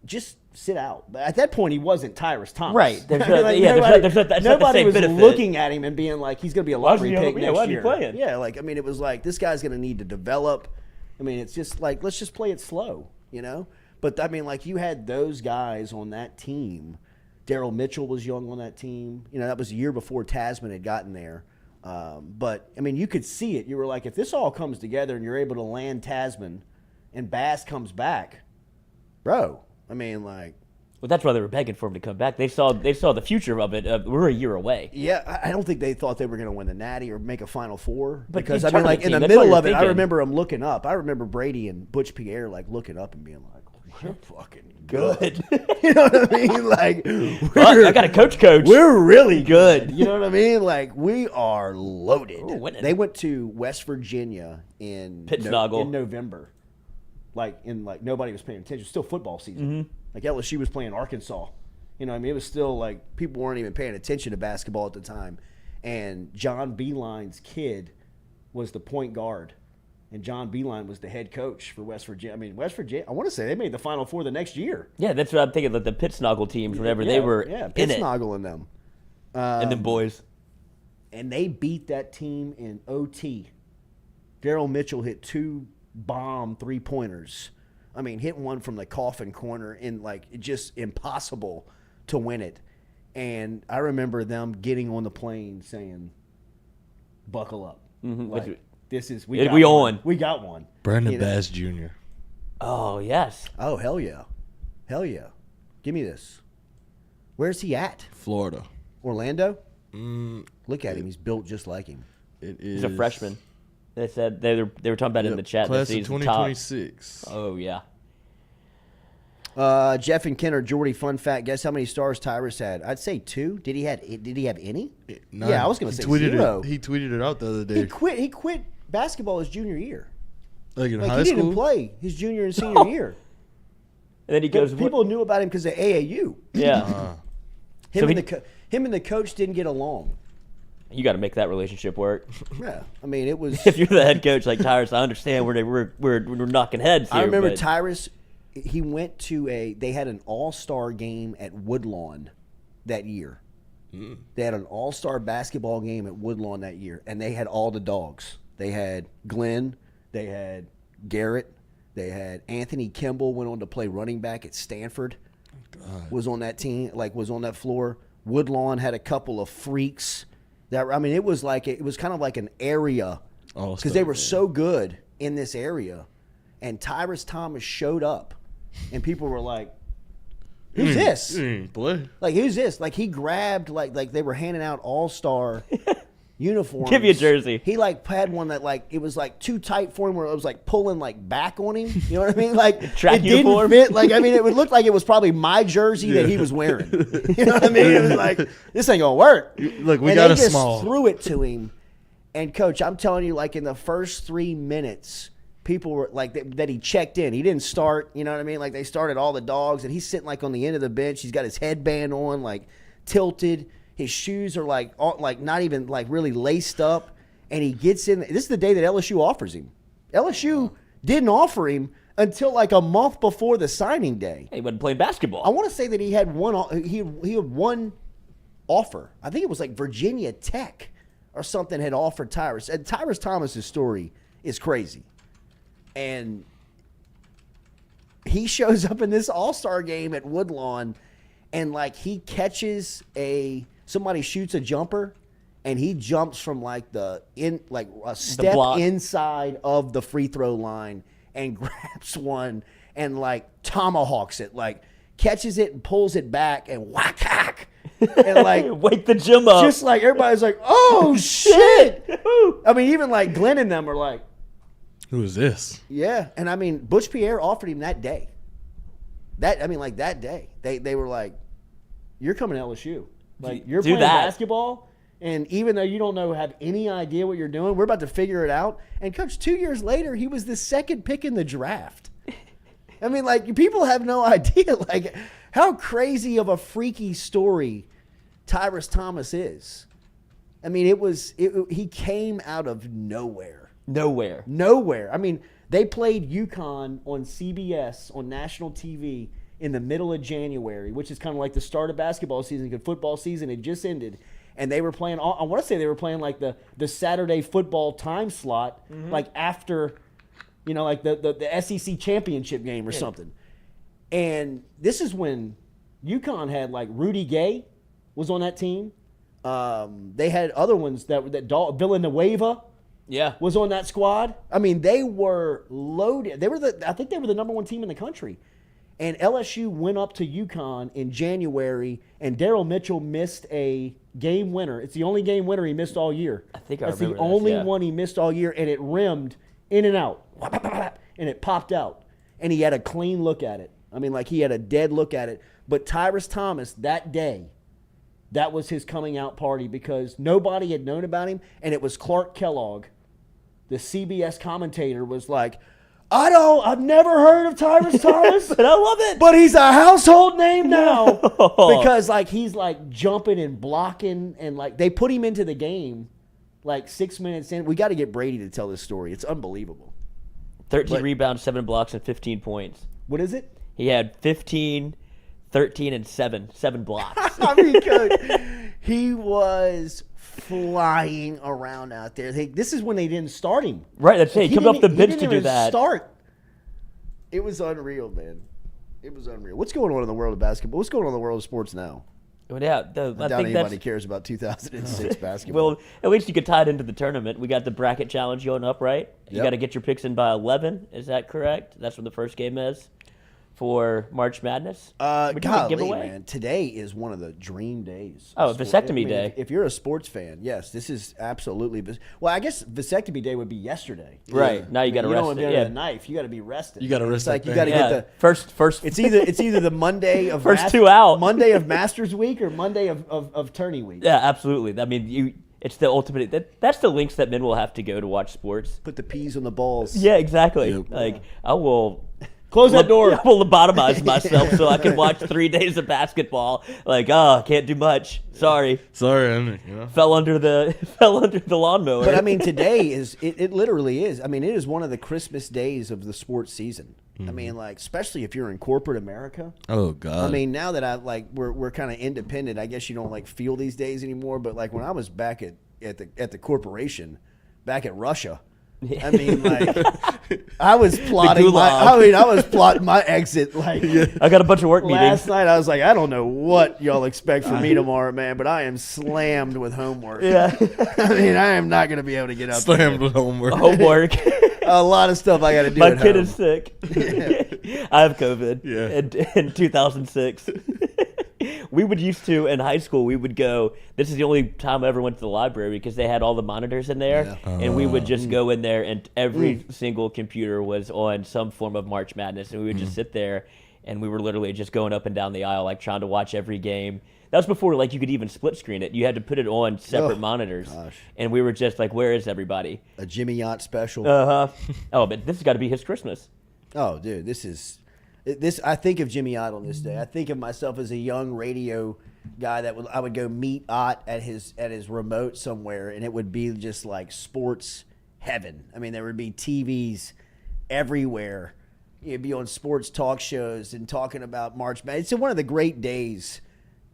just sit out. But at that point, he wasn't Tyrus Thomas. Right. Nobody was looking at him and being like, he's going to be a lottery pick next year. Why is he playing? Yeah, like, I mean, it was like, this guy's going to need to develop. I mean, it's just like, let's just play it slow, you know? But, I mean, like, you had those guys on that team. Daryl Mitchell was young on that team. You know, that was a year before Tasman had gotten there. But, I mean, you could see it. You were like, if this all comes together and you're able to land Tasman and Bass comes back, bro, I mean, like. Well, that's why they were begging for him to come back. They saw the future of it. We're a year away. Yeah, I don't think they thought they were going to win the Natty or make a Final Four. But because, I mean, like, in the middle of it, I remember them looking up. I remember Brady and Butch Pierre, like, looking up and being like, we're fucking good. You know what I mean? Like, I got a coach. We're really good. You know what I mean? Like, we are loaded. Ooh, they went to West Virginia in November. Like nobody was paying attention. It was still football season. Like LSU was playing Arkansas. You know what I mean? It was still like people weren't even paying attention to basketball at the time. And John Beeline's kid was the point guard. And John Beeline was the head coach for West Virginia. I mean, West Virginia, I want to say they made the Final Four the next year. Yeah, that's what I'm thinking. Like the Pitsnoggle teams, whenever they were in it. Pitsnoggle and them. And then boys. And they beat that team in OT. Daryl Mitchell hit 2 bomb 3-pointers. I mean, hit one from the coffin corner and like just impossible to win it. And I remember them getting on the plane saying, "Buckle up." Like, we on. We got one. Brandon Bass Jr. Oh, yes. Oh, hell yeah. Hell yeah. Give me this. Where's he at? Florida. Orlando? Look at him. He's built just like him. He's a freshman. They said they were talking about it in the chat. Class of 2026. Oh, yeah. Jeff and Ken or Jordy, fun fact. Guess how many stars Tyrus had? I'd say 2. Did he have any? None. Yeah, I was going to say 0. He tweeted it out the other day. He quit basketball his junior year. Like in high school? He didn't play his junior and senior year. And then he goes. People knew about him because of AAU. Yeah. Him and the coach didn't get along. You got to make that relationship work. Yeah, I mean it was. If you're the head coach like Tyrus, I understand we're knocking heads here. I remember Tyrus. He went to they had an all-star game at Woodlawn that year. They had an all-star basketball game at Woodlawn that year, and they had all the dogs. They had Glenn, they had Garrett, they had Anthony Kimball went on to play running back at Stanford. Was on that team, was on that floor. Woodlawn had a couple of freaks. It was kind of like an area because they were so good in this area, and Tyrus Thomas showed up. And people were like, "Who's this? Boy. Like, who's this?" Like, he grabbed like they were handing out all-star uniforms. Give you a jersey. He had one that it was too tight for him, where it was pulling back on him. You know what I mean? Like track it uniform. didn't fit. It would look like it was probably my jersey that he was wearing. You know what I mean? It was like, this ain't gonna work. Look, we got a small. They just threw it to him, and coach, I'm telling you, in the first 3 minutes. People were that he checked in. He didn't start, you know what I mean? They started all the dogs, and he's sitting on the end of the bench. He's got his headband on, tilted. His shoes are not even really laced up. And he gets in. This is the day that LSU offers him. LSU didn't offer him until a month before the signing day. He wasn't playing basketball. I want to say that he had one. He had one offer. I think it was Virginia Tech or something had offered Tyrus. And Tyrus Thomas's story is crazy. And he shows up in this all-star game at Woodlawn, and he catches somebody shoots a jumper, and he jumps from a step inside of the free throw line and grabs one and tomahawks it, catches it and pulls it back and whack. And wake the gym up. Just everybody's oh shit. I mean, even Glenn and them are who is this? Yeah, and Butch Pierre offered him that day. That day, they were "You're coming to LSU. You're playing basketball, and even though you don't have any idea what you're doing, we're about to figure it out." And coach, 2 years later, he was the second pick in the draft. People have no idea how crazy of a freaky story Tyrus Thomas is. He came out of nowhere. Nowhere. They played UConn on CBS on national TV in the middle of January, which is kind of the start of basketball season because football season had just ended. And they were playing, I want to say they were playing the Saturday football time slot, after, the SEC championship game or something. And this is when UConn had Rudy Gay was on that team. They had other ones that Villanueva. Yeah, was on that squad. They were loaded. I think they were the number 1 team in the country. And LSU went up to UConn in January, and Daryl Mitchell missed a game winner. It's the only game winner he missed all year. I think I That's remember the only this, yeah. one he missed all year, and it rimmed in and out, and it popped out, and he had a clean look at it. I mean, like he had a dead look at it. But Tyrus Thomas, that day, that was his coming out party because nobody had known about him. And it was Clark Kellogg, the CBS commentator, was like, I've never heard of Tyrus Thomas, but I love it. but he's a household name now because like he's like jumping and blocking and like they put him into the game like 6 minutes in. We got to get Brady to tell this story. It's unbelievable. 13 rebounds, 7 blocks, and 15 points. What is it? He had 15, 13, and 7 blocks. I mean, Coach, he was flying around out there. This is when they didn't start him. Right, that's it. He comes off the bench to do that. Start. It was unreal, man. It was unreal. What's going on in the world of basketball? What's going on in the world of sports now? Well, yeah, I doubt anybody cares about 2006 basketball. Well, at least you could tie it into the tournament. We got the bracket challenge going up, right? You got to get your picks in by 11. Is that correct? That's when the first game is for March Madness. Golly, man, today is one of the dream days. Oh, vasectomy day. If you're a sports fan, yes, this is absolutely. Well, I guess vasectomy day would be yesterday. Right now, you got to rest. You don't have a knife. You got to be rested. You got to rest. It's like you got to get the first. It's either the Monday of first 2 out, Monday of Masters Week or Monday of Tourney Week. Yeah, absolutely. I mean, it's the ultimate. That's the links that men will have to go to watch sports. Put the peas on the balls. Yeah, exactly. Yep. Like I will. Close that door. I will lobotomize myself so I can watch 3 days of basketball. Like, can't do much. Sorry. Fell under the lawnmower. But I mean, today is it literally is. I mean, it is one of the Christmas days of the sports season. I mean, like especially if you're in corporate America. Oh God. I mean, now that we're kind of independent, I guess you don't like feel these days anymore. But like when I was back at the corporation, back at Russia. I mean, like, I was plotting my exit. Like, I got a bunch of work last meetings. night. I was like, I don't know what y'all expect from me tomorrow, man, but I am slammed with homework. Yeah, I mean, I am not going to be able to get up. Slammed with homework. A lot of stuff I got to do. My kid is sick. I have COVID. Yeah. In 2006. We would used to, in high school, we would go, this is the only time I ever went to the library because they had all the monitors in there. Yeah. And we would just go in there and every single computer was on some form of March Madness. And we would just sit there and we were literally just going up and down the aisle, like trying to watch every game. That was before like you could even split screen it. You had to put it on separate monitors. Gosh. And we were just like, where is everybody? A Jimmy Yacht special. Oh, but this has got to be his Christmas. Oh, dude, this I think of Jimmy Ott on this day. I think of myself as a young radio guy that I would go meet Ott at his remote somewhere, and it would be just like sports heaven. I mean, there would be TVs everywhere. You'd be on sports talk shows and talking about March Madness. It's one of the great days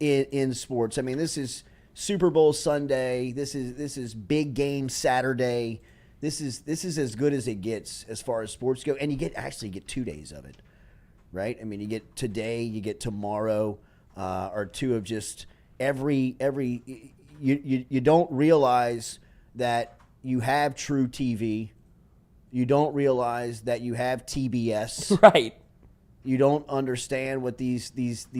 in sports. I mean, this is Super Bowl Sunday. This is big game Saturday. This is as good as it gets as far as sports go, and you get 2 days of it. Right? I mean, you get today, you get tomorrow, or two of just every you don't realize that you have True TV. You don't realize that you have TBS. Right. You don't understand what these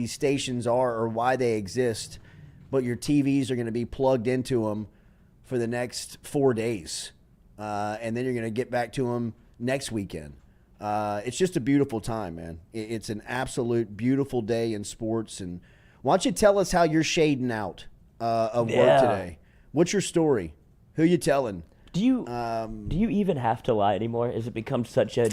stations are or why they exist, but your TVs are going to be plugged into them for the next 4 days, and then you're going to get back to them next weekend. It's just a beautiful time, man. It's an absolute beautiful day in sports. And why don't you tell us how you're shading out of work today? What's your story? Who you telling? Do you even have to lie anymore? Has it become such a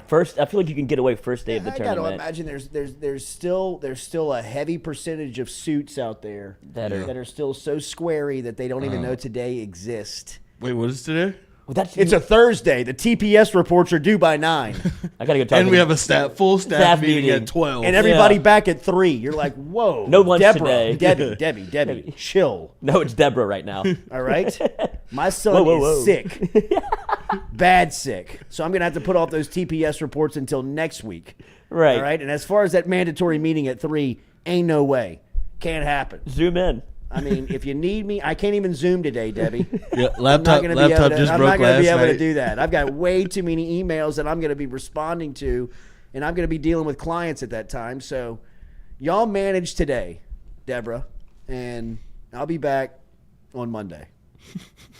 first? I feel like you can get away first day of the tournament. I got to imagine there's still a heavy percentage of suits out there that are still so squarey that they don't even know today exists. Wait, what is today? Well, it's a Thursday. The TPS reports are due by 9. I gotta go talk. And we have a full staff meeting at 12. And everybody back at 3. You're like, whoa. No lunch Deborah, today. Debbie, chill. No, it's Deborah right now. All right? My son is sick. Bad sick. So I'm going to have to put off those TPS reports until next week. Right. All right? And as far as that mandatory meeting at 3, ain't no way. Can't happen. Zoom in. I mean, if you need me, I can't even Zoom today, Debbie. Yeah, laptop just broke last night. I'm not going to be able to do that. I've got way too many emails that I'm going to be responding to, and I'm going to be dealing with clients at that time. So y'all manage today, Deborah, and I'll be back on Monday.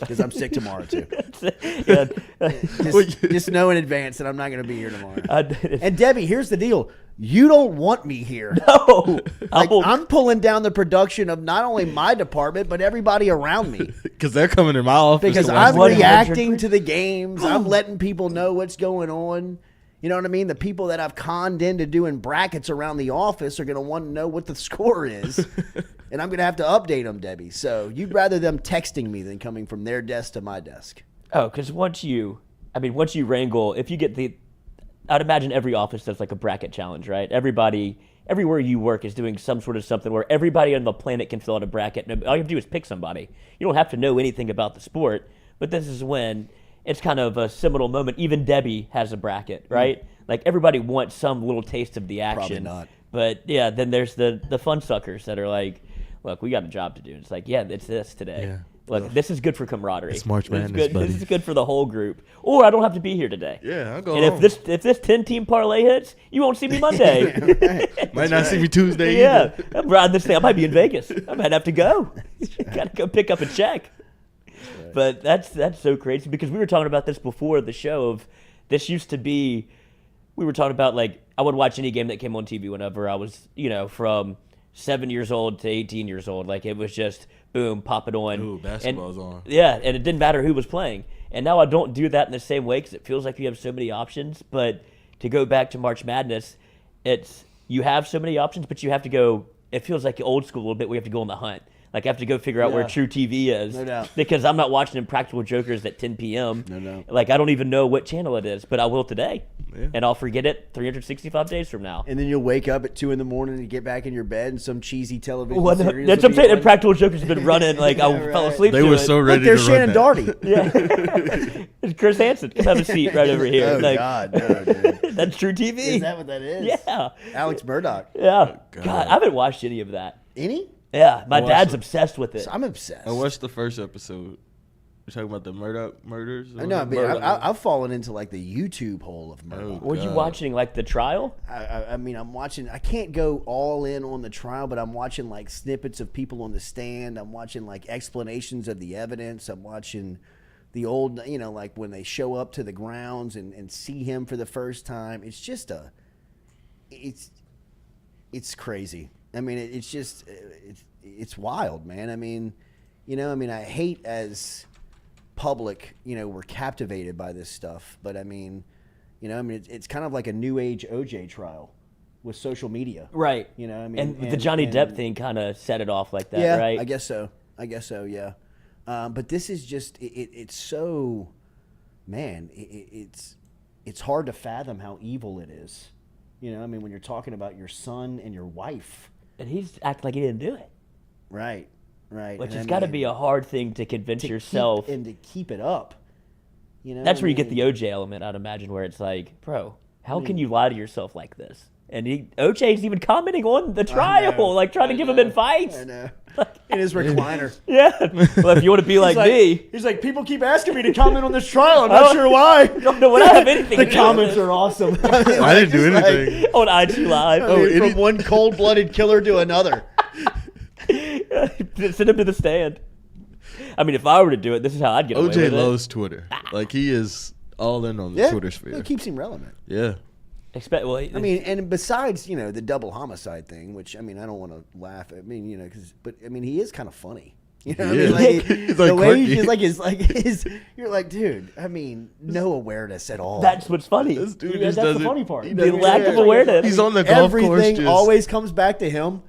Because I'm sick tomorrow too. Yeah. Just know in advance that I'm not going to be here tomorrow. And Debbie, here's the deal: you don't want me here. No, I'm pulling down the production of not only my department but everybody around me. Because they're coming in my office. Because I'm reacting to the games. I'm letting people know what's going on. You know what I mean? The people that I've conned into doing brackets around the office are going to want to know what the score is. And I'm going to have to update them, Debbie. So you'd rather them texting me than coming from their desk to my desk. Oh, because once you wrangle, if you get I'd imagine every office does like a bracket challenge, right? Everybody, everywhere you work is doing some sort of something where everybody on the planet can fill out a bracket. And all you have to do is pick somebody. You don't have to know anything about the sport, but this is when it's kind of a seminal moment. Even Debbie has a bracket, right? Like everybody wants some little taste of the action. Probably not. But yeah, then there's the fun suckers that are like, look, we got a job to do. It's like, yeah, it's this today. Yeah. Look, this is good for camaraderie. It's March Madness, buddy. This is good for the whole group. Or I don't have to be here today. Yeah, I'll go and home. if this 10-team parlay hits, you won't see me Monday. Might not see me Tuesday Yeah, either. I'm riding this thing. I might be in Vegas. I might have to go. Got to go pick up a check. But that's so crazy because we were talking about this before the show. Of this used to be, we were talking about like I would watch any game that came on TV whenever I was from 7 years old to 18 years old. Like it was just boom, pop it on. Ooh, basketball's on. Yeah, and it didn't matter who was playing. And now I don't do that in the same way because it feels like you have so many options. But to go back to March Madness, it's you have so many options, but you have to go. It feels like old school a little bit. We have to go on the hunt. Like I have to go figure out where True TV is. No doubt. Because I'm not watching Impractical Jokers at 10 p.m. No. Like I don't even know what channel it is, but I will today. Yeah. And I'll forget it 365 days from now. And then you'll wake up at 2 a.m. and get back in your bed and some cheasy television Well, series. that's will what I'm be saying. on. Impractical Jokers has been running. Like Yeah, I fell asleep They to were it. so ready Look, there's to run Shannon that. Doherty. Yeah. Chris Hansen. Come have a seat right over here. Oh, Like, God. No, dude. That's True TV. Is that what that is? Yeah. Alex Murdoch. Yeah. God. God, I haven't watched any of that. Any? Yeah. My watched dad's it. obsessed with it. I'm obsessed. I watched the first episode. You're talking about the murders? I know. I mean, I've fallen into like the YouTube hole of Murdoch. Were you God. watching like the trial? I mean, I'm watching. I can't go all in on the trial, but I'm watching like snippets of people on the stand. I'm watching like explanations of the evidence. I'm watching the old, like when they show up to the grounds and see him for the first time. It's just it's crazy. I mean, it's just it's wild, man. I mean, I hate as public, we're captivated by this stuff, but I mean, it's kind of like a new age OJ trial with social media, Right. and the Johnny Depp thing kind of set it off like that, yeah, right? I guess so. Yeah. But this is just it's so, man. It's hard to fathom how evil it is. When you're talking about your son and your wife, And he's acting like he didn't do it. right. Which And has got to be a hard thing to convince yourself. to keep it up. That's where you get the OJ element, I'd imagine, where it's like, bro, how can you lie to yourself like this? And OJ's even commenting on the trial, like trying to give him advice. I know. In his recliner. Yeah. Well, if you want to be like me. He's like, people keep asking me to comment on this trial. I'm not sure why. I don't know what I have anything The to do comments with are awesome. I didn't do anything. it. On IG Live. From one cold-blooded killer to another. Send him to the stand. I mean, if I were to do it, this is how I'd get away with OJ it. loves Twitter. Like he is all in on the Yeah, Twitter sphere. it keeps him relevant. Yeah. I mean, and besides, the double homicide thing, which I don't want to laugh. I mean, but he is kind of funny. He's like the way he's quirky. just you're like, dude. I mean, no awareness at all. That's what's funny. This dude Yeah, just that's the doesn't- funny part. he The doesn't lack of care. awareness. He's on the golf course. Everything Just, always comes back to him.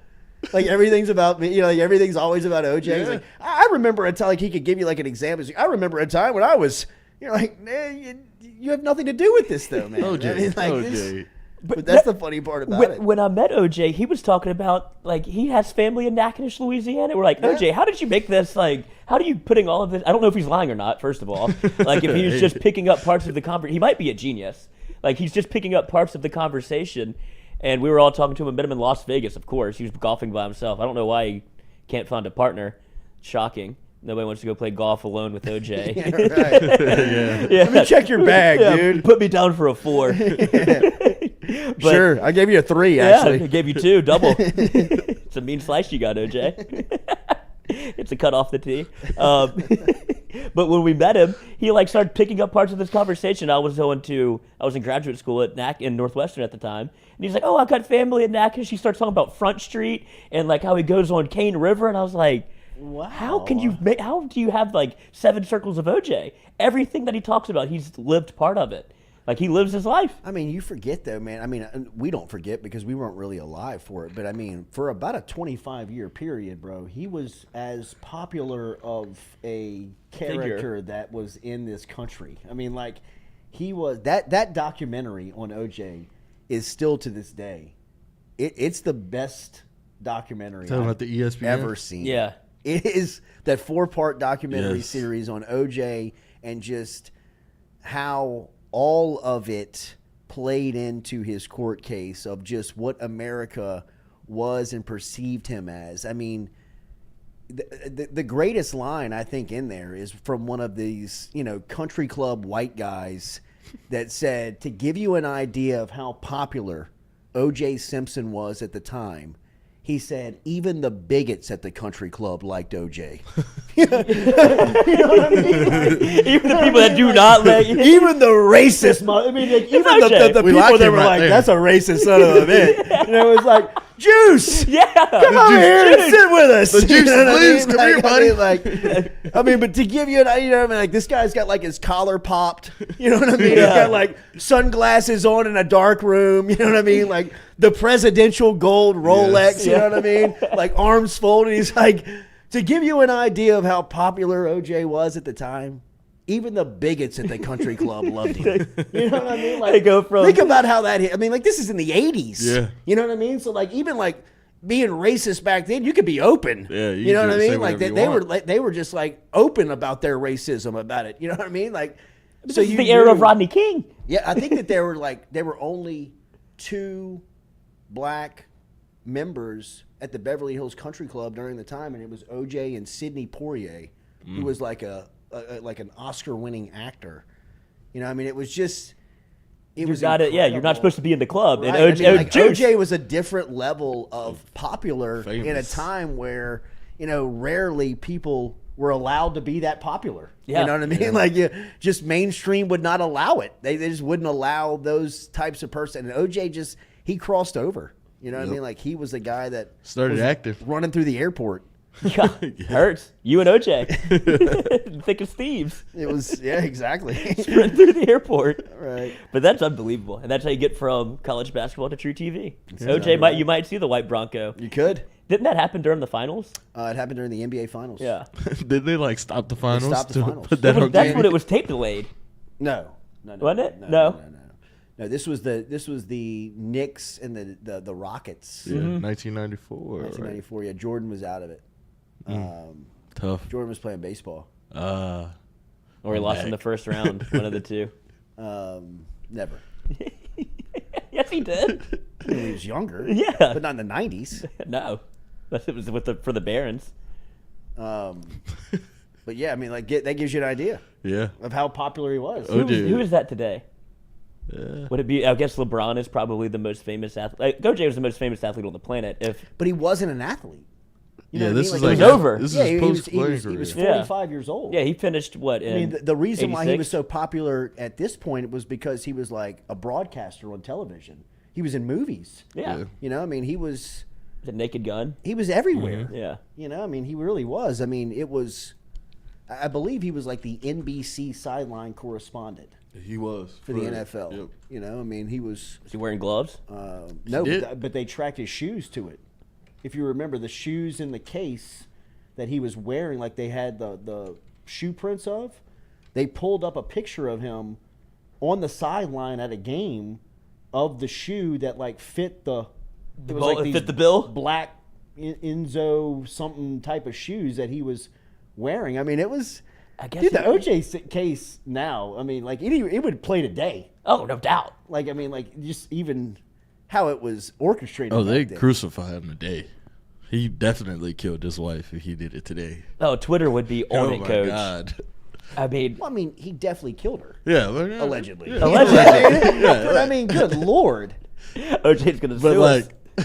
Like everything's about me. Like everything's always about OJ. He's Yeah. like, I remember a time. Like he could give you like an example. He's like, I remember a time when I was. You're like, man, you have nothing to do with this though, man. OJ. I mean, like, OJ. But that's the funny part about it. When I met OJ, he was talking about, like, he has family in Natchitoches, Louisiana. We're like, OJ, how did you make this, like, how are you putting all of this? I don't know if he's lying or not, first of all. Like, if he was just picking up parts of the conversation, he might be a genius. Like, he's just picking up parts of the conversation. And we were all talking to him. I met him in Las Vegas, of course. He was golfing by himself. I don't know why he can't find a partner. Shocking. Nobody wants to go play golf alone with OJ. Yeah, right. Yeah. Let me check your bag, Yeah, dude. put me down for a 4. But- Sure, I gave you a 3 Yeah, actually. I gave you 2, double. It's a mean slice you got, OJ. It's a cut off the T. But when we met him, he like started picking up parts of this conversation. I was in graduate school at NAC in Northwestern at the time, and he's like, "Oh, I've got family at NAC," and she starts talking about Front Street and like how he goes on Cane River, and I was like, wow, how do you have like 7 circles of OJ? Everything that he talks about, he's lived part of it. Like, he lives his life. I mean, you forget, though, man. I mean, we don't forget because we weren't really alive for it. But, I mean, for about a 25-year period, bro, he was as popular of a character that was in this country. I mean, like, he was – that documentary on OJ is still to this day. It's the best documentary I've ever seen. Yeah. It is that 4-part documentary series on OJ and just how – all of it played into his court case of just what America was and perceived him as. I mean, the greatest line I think in there is from one of these, country club white guys that said, to give you an idea of how popular OJ Simpson was at the time, he said, even the bigots at the country club liked OJ. You know what I mean? Even the people that do not like you. Even the racist, I mean, like, even the people that were like, that's a racist son of a bitch. It was like, Juice, come over here and sit with us. The Juice, please, come here, buddy. I mean, but to give you an, like, this guy's got like his collar popped. You know what I mean? He's got like sunglasses on in a dark room. You know what I mean? Like the presidential gold Rolex. You know what I mean? Like arms folded. He's like, to give you an idea of how popular OJ was at the time. Even the bigots at the country club loved him. You know what I mean? Like, think about how that hit. I mean, like, this is in the 80s. Yeah. You know what I mean? So, like, even, like, being racist back then, you could be open. Yeah, you know what I mean? Like, they were just, like, open about their racism about it. You know what I mean? Like, so you the era of Rodney King. Yeah, I think that there were only 2 black members at the Beverly Hills Country Club during the time, and it was OJ and Sidney Poitier, who was like like an Oscar-winning actor. You know, I mean, it was just it was incredible. Yeah, you're not supposed to be in the club. Right. And OJ was a different level of popular Famous. in a time where, rarely people were allowed to be that popular. Yeah. You know what I mean? Yeah. Like, just mainstream would not allow it. They just wouldn't allow those types of person. And OJ he crossed over. You know what I mean? Like, he was the guy that started acting, running through the airport. Yeah, hurts. You and OJ, thick as thieves. It was, exactly. Run through the airport. Right. But that's unbelievable, and that's how you get from college basketball to true TV. Exactly. OJ, you might see the white Bronco. You could. Didn't that happen during the finals? It happened during the NBA finals. Yeah. Did they like stop the finals? They stopped the finals. Put that on That's game? when it was tape delayed. No. Wasn't it? No. No, this was the Knicks and the Rockets. Yeah, 1994. 1994. Yeah, Jordan was out of it. Tough. Jordan was playing baseball. Or he lost in the first round. One of the two. Never. Yes, he did. When he was younger. Yeah. But not in the 90s. No. It was for the Barons. But yeah, I mean, like, that gives you an idea. Yeah. Of how popular he was. Who is that today? Yeah. Would it be? I guess LeBron is probably the most famous athlete. OJ was the most famous athlete on the planet. But he wasn't an athlete. You know this I mean? is like it was over. This is post-playing he was career. 45 years old. Yeah, he finished what? I mean, the reason why he 86? was so popular at this point was because he was like a broadcaster on television. He was in movies. Yeah. You know, I mean, he was The Naked Gun. He was everywhere. Yeah. You know, I mean, he really was. I mean, it was. I believe he was like the NBC sideline correspondent. He was for the NFL. Yep. You know, I mean, he was. Was he wearing gloves? No, but they tracked his shoes to it. If you remember, the shoes in the case that he was wearing, like they had the shoe prints of, they pulled up a picture of him on the sideline at a game of the shoe that like fit the. It was like these fit the bill. Black Enzo something type of shoes that he was wearing. I mean, it was. I guess Dude, the OJ case now, I mean, like, it would play today. Oh, no doubt. Like, I mean, like, just even how it was orchestrated. Oh, they crucified him today. He definitely killed his wife if he did it today. Oh, Twitter would be on it, Coach. Oh, my God. I mean, well, I mean, he definitely killed her. Yeah. Allegedly. Yeah. Allegedly. But, I mean, good Lord. OJ's going to But, sue like,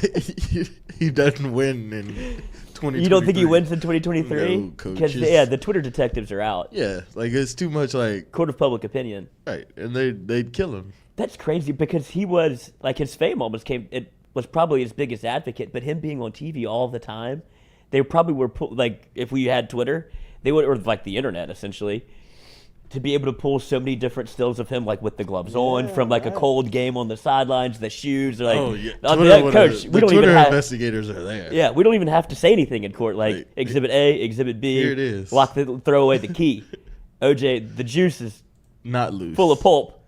he doesn't win in 2023. You don't think he wins in 2023? No, coach. Because the Twitter detectives are out. Yeah, like it's too much like Court of public opinion. right, and they'd kill him. That's crazy because he was like his fame almost came. It was probably his biggest advocate, but him being on TV all the time, they probably were like if we had Twitter, they would or like the internet essentially. To be able to pull so many different stills of him, like with the gloves on, from like a cold game on the sidelines, the shoes, like, Oh yeah, coach, we don't Twitter even have, investigators are there. yeah, we don't even have to say anything in court. Like Exhibit A, Exhibit B, here it is. Throw away the key. OJ, the juice is Not loose. full of pulp.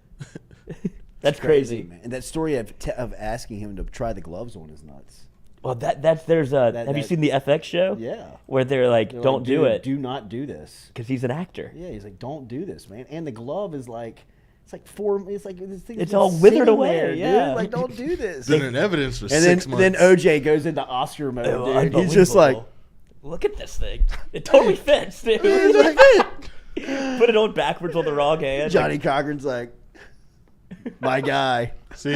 That's crazy. man. And that story of asking him to try the gloves on is nuts. Well, have you seen the FX show? Yeah. Where they're like, don't do "Dude, it. Do not do this. Because he's an actor. Yeah, he's like, don't do this, man. And the glove is like, it's like this thing. It's all withered away, there, yeah. Dude. Like, don't do this. Been in evidence for and 6 months. then OJ goes into Oscar mode, Oh, dude. He's just like, unbelievable. Look at this thing. It totally fits, dude. he's like, Put it on backwards on the wrong hand. Johnny Cochran's like, my guy. See,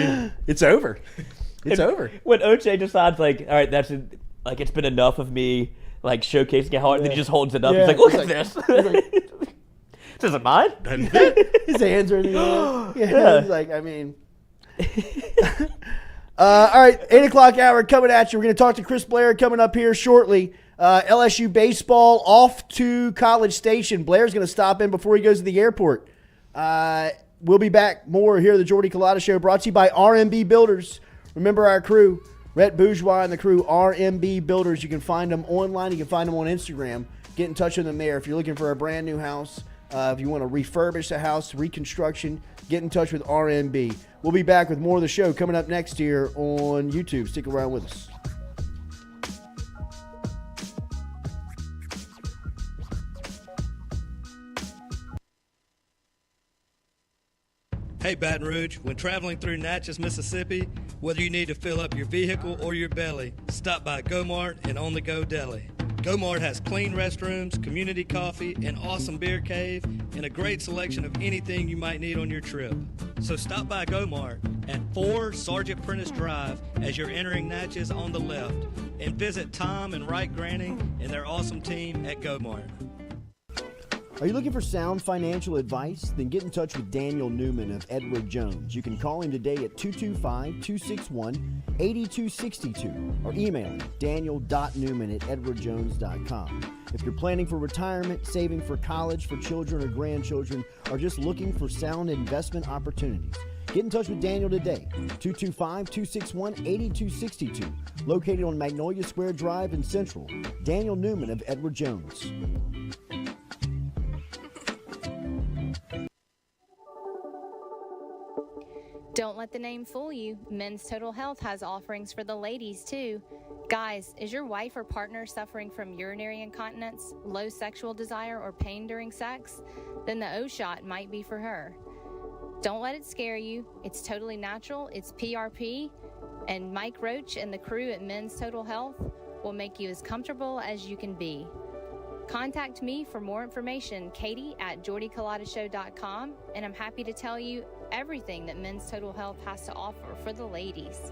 It's over. It's And over. When OJ decides, like, all right, like it's been enough of me, like showcasing how hard, then he just holds it up. Yeah. He's like, look He's at like- this. he's like- This isn't mine. His hands are in the air. Yeah. He's like, I mean. All right, 8 o'clock hour coming at you. We're going to talk to Chris Blair coming up here shortly. LSU baseball off to College Station. Blair's going to stop in before he goes to the airport. We'll be back more here at the Jordy Culotta Show, brought to you by RMB Builders. Remember our crew, Rhett Bourgeois and the crew, RMB Builders. You can find them online. You can find them on Instagram. Get in touch with them there. If you're looking for a brand new house, if you want to refurbish a house, reconstruction, get in touch with RMB. We'll be back with more of the show coming up next here on YouTube. Stick around with us. Hey Baton Rouge, when traveling through Natchez, Mississippi, whether you need to fill up your vehicle or your belly, stop by Go-Mart and On The Go Deli. Go-Mart has clean restrooms, community coffee, an awesome beer cave, and a great selection of anything you might need on your trip. So stop by Go-Mart at 4 Sergeant Prentice Drive as you're entering Natchez on the left, and visit Tom and Wright Granning and their awesome team at Go-Mart. Are you looking for sound financial advice? Then get in touch with Daniel Newman of Edward Jones. You can call him today at 225-261-8262 or email him daniel.newman@edwardjones.com. If you're planning for retirement, saving for college, for children or grandchildren, or just looking for sound investment opportunities, get in touch with Daniel today, 225-261-8262, located on Magnolia Square Drive in Central. Daniel Newman of Edward Jones. Don't let the name fool you. Men's Total Health has offerings for the ladies, too. Guys, is your wife or partner suffering from urinary incontinence, low sexual desire, or pain during sex? Then the O-Shot might be for her. Don't let it scare you. It's totally natural. It's PRP. And Mike Roach and the crew at Men's Total Health will make you as comfortable as you can be. Contact me for more information, Katie at jordyculotta.show.com, and I'm happy to tell you everything that Men's Total Health has to offer for the ladies.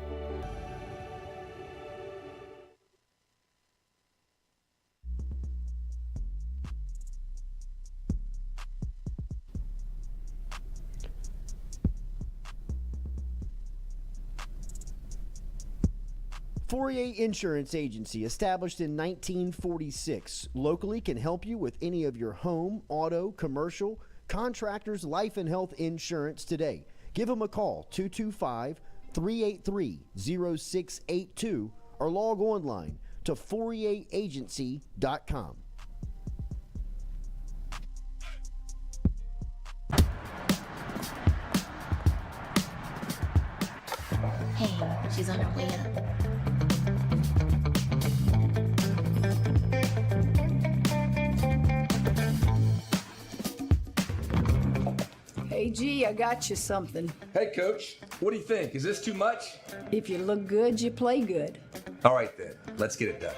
Fourier Insurance Agency, established in 1946, locally can help you with any of your home, auto, commercial, contractors, life and health insurance today. Give them a call, 225-383-0682, or log online to FourierAgency.com. Hey, she's on her way up. Hey, G, I got you something. Hey, Coach, what do you think? Is this too much? If you look good, you play good. All right, then. Let's get it done.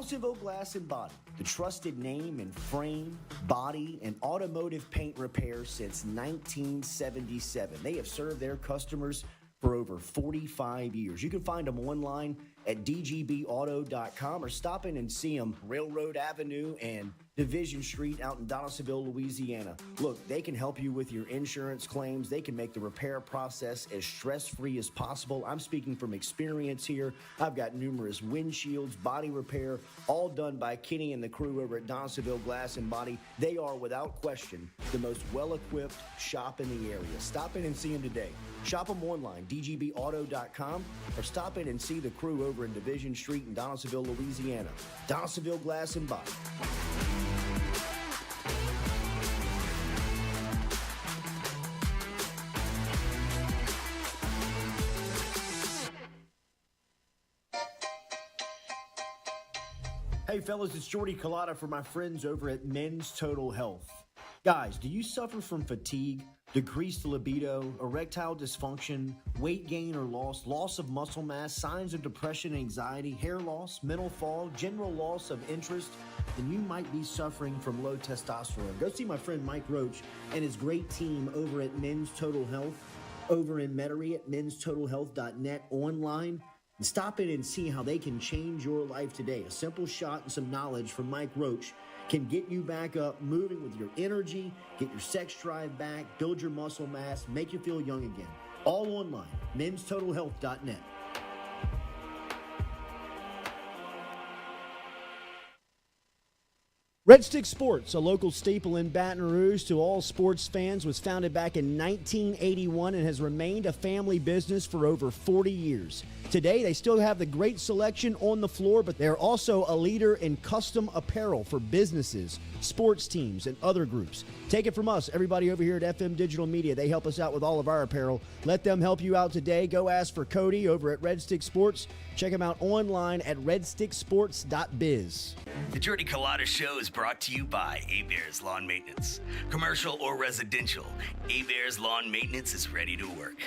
Donaldsonville Glass and Body, the trusted name in frame, body, and automotive paint repair since 1977. They have served their customers for over 45 years. You can find them online at dgbauto.com or stop in and see them Railroad Avenue and Division Street out in Donaldsonville, Louisiana. Look, they can help you with your insurance claims. They can make the repair process as stress-free as possible. I'm speaking from experience here. I've got numerous windshields, body repair, all done by Kenny and the crew over at Donaldsonville Glass and Body. They are, without question, the most well-equipped shop in the area. Stop in and see them today. Shop them online, dgbauto.com, or stop in and see the crew over in Division Street in Donaldsonville, Louisiana. Donaldsonville Glass and Body. Hey fellas, it's Jordy Culotta for my friends over at Men's Total Health. Guys, do you suffer from fatigue, decreased libido, erectile dysfunction, weight gain or loss of muscle mass, signs of depression, anxiety, hair loss, mental fog, general loss of interest? Then you might be suffering from low testosterone. Go see my friend Mike Roach and his great team over at Men's Total Health, over in Metairie at menstotalhealth.net online. And stop in and see how they can change your life today. A simple shot and some knowledge from Mike Roach can get you back up, moving with your energy, get your sex drive back, build your muscle mass, make you feel young again. All online, menstotalhealth.net. Red Stick Sports, a local staple in Baton Rouge to all sports fans, was founded back in 1981 and has remained a family business for over 40 years. Today, they still have the great selection on the floor, but they're also a leader in custom apparel for businesses, sports teams, and other groups. Take it from us, everybody over here at FM Digital Media. They help us out with all of our apparel. Let them help you out today. Go ask for Cody over at Red Stick Sports. Check him out online at redsticksports.biz. The Jordy Culotta Show is brought to you by A-Bears Lawn Maintenance. Commercial or residential, A-Bears Lawn Maintenance is ready to work.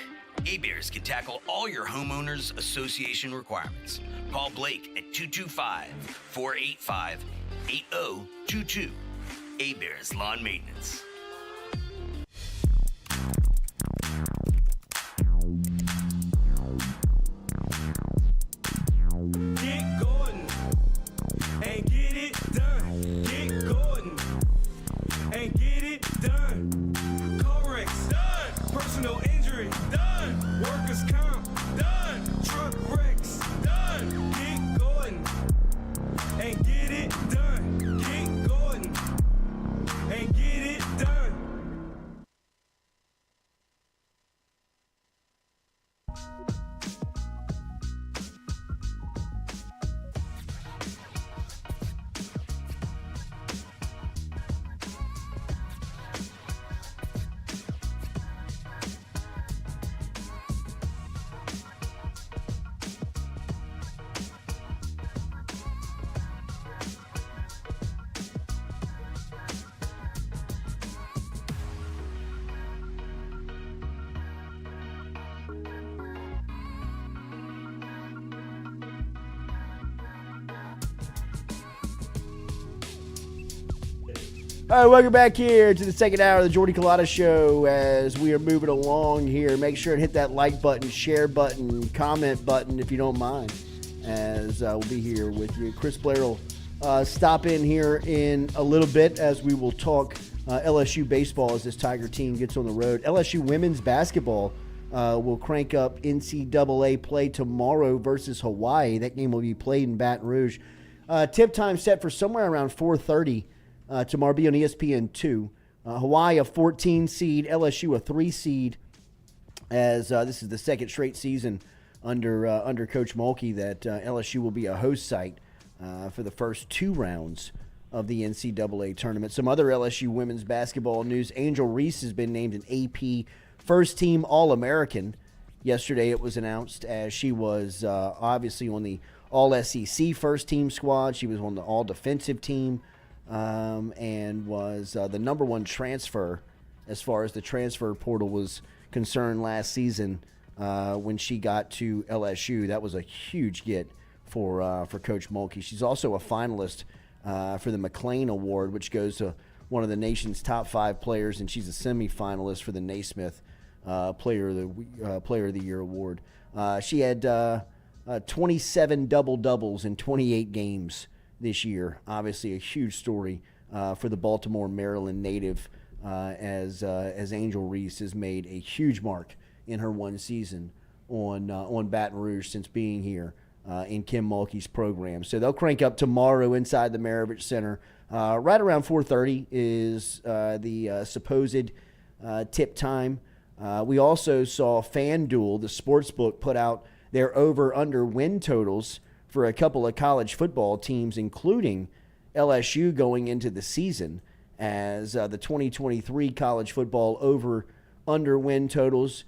A-Bears can tackle all your homeowners association requirements. Call Blake at 225-485-8022. A-Bears Lawn Maintenance. Get Gordon and get it done. Get Gordon and get it done. Corrects done. Personal injury done. Workers' comp done. Truck wrecks done. Get Gordon and get it done. Get Gordon and get it done. All right, welcome back here to the second hour of the Jordy Culotta Show. As we are moving along here, make sure and hit that like button, share button, comment button if you don't mind, as we'll be here with you. Chris Blair will stop in here in a little bit as we will talk LSU baseball as this Tiger team gets on the road. LSU women's basketball will crank up NCAA play tomorrow versus Hawaii. That game will be played in Baton Rouge. Tip time set for somewhere around 4:30. Tomorrow, be on ESPN2. Hawaii a 14 seed, LSU a 3 seed. As this is the second straight season under Coach Mulkey that LSU will be a host site for the first 2 rounds of the NCAA tournament. Some other LSU women's basketball news: Angel Reese has been named an AP First Team All-American. Yesterday, it was announced as she was obviously on the All-SEC First Team squad. She was on the All-Defensive team. And was the number 1 transfer as far as the transfer portal was concerned last season when she got to LSU. That was a huge get for Coach Mulkey. She's also a finalist for the McLean Award, which goes to one of the nation's top 5 players, and she's a semifinalist for the Naismith Player of the Year award. She had 27 double-doubles in 28 games this year. Obviously a huge story for the Baltimore, Maryland native, as Angel Reese has made a huge mark in her one season on Baton Rouge since being here in Kim Mulkey's program. So they'll crank up tomorrow inside the Maravich Center. Right around 4:30 is the supposed tip time. We also saw FanDuel, the sportsbook, put out their over-under win totals for a couple of college football teams, including LSU going into the season, as the 2023 college football over-under win totals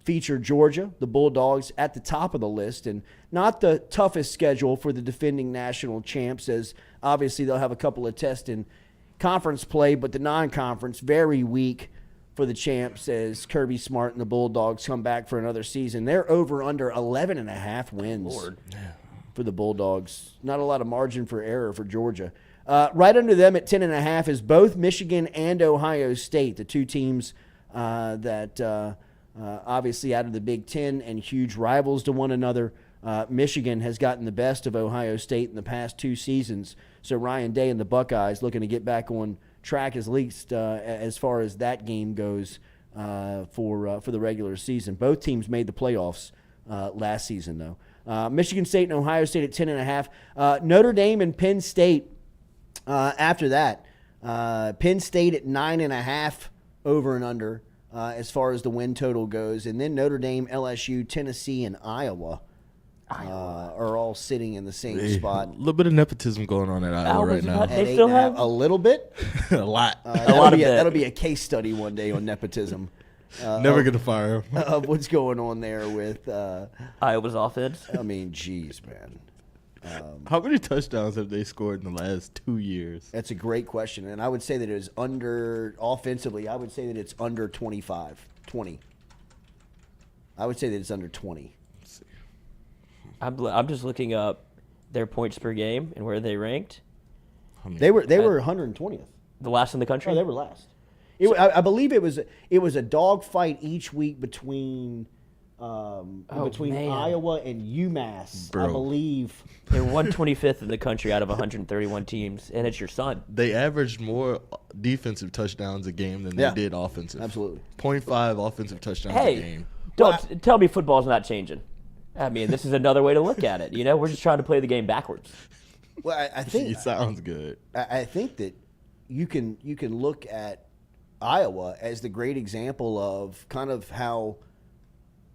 feature Georgia, the Bulldogs, at the top of the list, and not the toughest schedule for the defending national champs, as obviously they'll have a couple of tests in conference play, but the non-conference, very weak for the champs as Kirby Smart and the Bulldogs come back for another season. They're over under 11.5 wins for the Bulldogs. Not a lot of margin for error for Georgia. Right under them at 10.5 is both Michigan and Ohio State, the two teams that obviously out of the Big Ten and huge rivals to one another. Michigan has gotten the best of Ohio State in the past 2 seasons. So Ryan Day and the Buckeyes looking to get back on track, at least as far as that game goes for the regular season. Both teams made the playoffs last season, though. Michigan State and Ohio State at 10.5. Notre Dame and Penn State after that. Penn State at 9.5 over and under as far as the win total goes. And then Notre Dame, LSU, Tennessee, and Iowa. Are all sitting in the same spot. A little bit of nepotism going on at Iowa right now. They still have a little bit, a lot. That'll be a case study one day on nepotism. Never gonna fire him. Of what's going on there with Iowa's offense. I mean, geez, man. How many touchdowns have they scored in the last 2 years? That's a great question, and I would say that it is under offensively. I would say that it's under 25, 20. I would say that it's under 20. I'm just looking up their points per game and where they ranked. They were 120th. The last in the country? Oh, they were last. I believe it was a dog fight each week between Iowa and UMass. Bro. I believe they're 125th in the country out of 131 teams, and it's your son. They averaged more defensive touchdowns a game than they did offensive. Absolutely. 0.5 offensive touchdowns a game. Don't tell me football's not changing. I mean, this is another way to look at it. You know, we're just trying to play the game backwards. Well, I think it sounds good. I think that you can look at Iowa as the great example of kind of how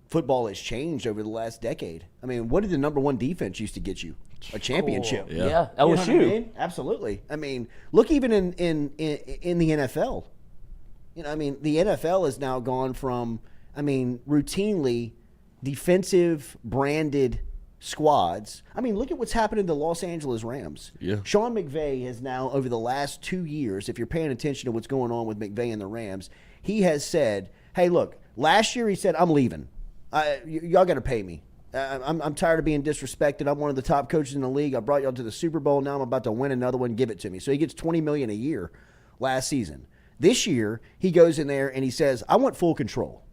football has changed over the last decade. I mean, what did the number one defense used to get you? A championship. Cool. Yeah. LSU. You know what I mean? Absolutely. I mean, look even in the NFL. You know, I mean, the NFL has now gone from, routinely defensive branded squads. I mean, look at what's happened to the Los Angeles Rams. Yeah. Sean McVay has now, over the last 2 years, if you're paying attention to what's going on with McVay and the Rams, he has said, hey, look, last year he said, I'm leaving. Y'all got to pay me. I'm tired of being disrespected. I'm one of the top coaches in the league. I brought y'all to the Super Bowl. Now I'm about to win another one. Give it to me. So he gets $20 million a year last season. This year, he goes in there and he says, I want full control.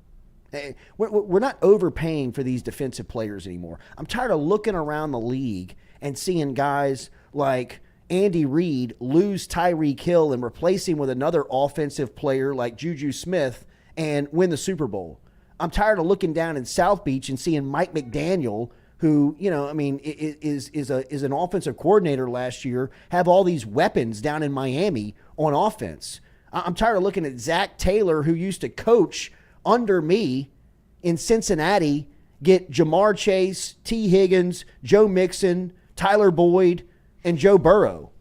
We're not overpaying for these defensive players anymore. I'm tired of looking around the league and seeing guys like Andy Reid lose Tyreek Hill and replace him with another offensive player like Juju Smith and win the Super Bowl. I'm tired of looking down in South Beach and seeing Mike McDaniel, who, is an offensive coordinator last year, have all these weapons down in Miami on offense. I'm tired of looking at Zach Taylor, who used to coach under me in Cincinnati, get Jamar Chase, T. Higgins, Joe Mixon, Tyler Boyd, and Joe Burrow.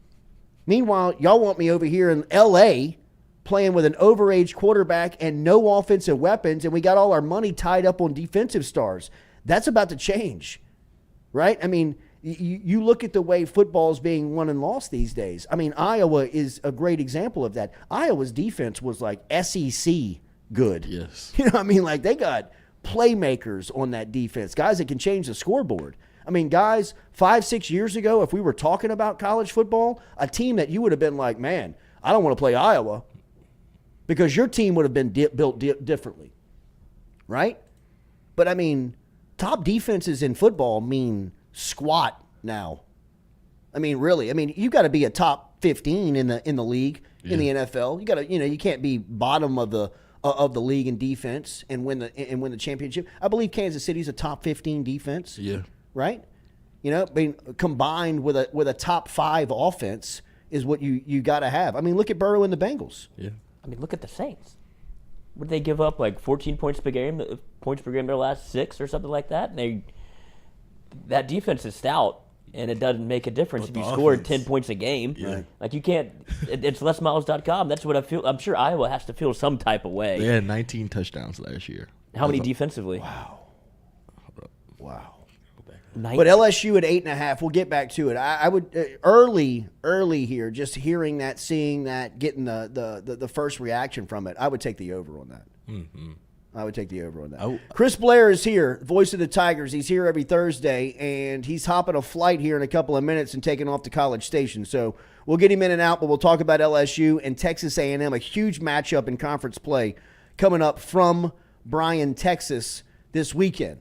Meanwhile, y'all want me over here in L.A. playing with an overage quarterback and no offensive weapons, and we got all our money tied up on defensive stars. That's about to change, right? I mean, you look at the way football is being won and lost these days. I mean, Iowa is a great example of that. Iowa's defense was like SEC good. Yes. You know what I mean? Like, they got playmakers on that defense, guys that can change the scoreboard. I mean, guys, 5-6 years ago, if we were talking about college football, a team that you would have been like, man, I don't want to play Iowa, because your team would have been built differently, right? But, I mean, top defenses in football mean squat now. I mean, really. I mean, you got to be a top 15 in the league, in the NFL. You got to, you can't be bottom of the league in defense and win the championship. I believe Kansas City's a top 15 defense. Yeah. Right? I mean, combined with a top 5 offense is what you got to have. I mean, look at Burrow and the Bengals. Yeah. I mean, look at the Saints. Would they give up like 14 points per game their last 6 or something like that? And that defense is stout, and it doesn't make a difference if you scored 10 points a game. Yeah. Like, you can't. It's lessmiles.com. That's what I feel. I'm sure Iowa has to feel some type of way. They had 19 touchdowns last year. How many defensively? Wow. 19. But LSU at 8.5. We'll get back to it. I would early here, just hearing that, seeing that, getting the first reaction from it. I would take the over on that. Mm-hmm. I would take the over on that. Chris Blair is here, voice of the Tigers. He's here every Thursday, and he's hopping a flight here in a couple of minutes and taking off to College Station. So we'll get him in and out, but we'll talk about LSU and Texas A&M, a huge matchup in conference play coming up from Bryan, Texas this weekend.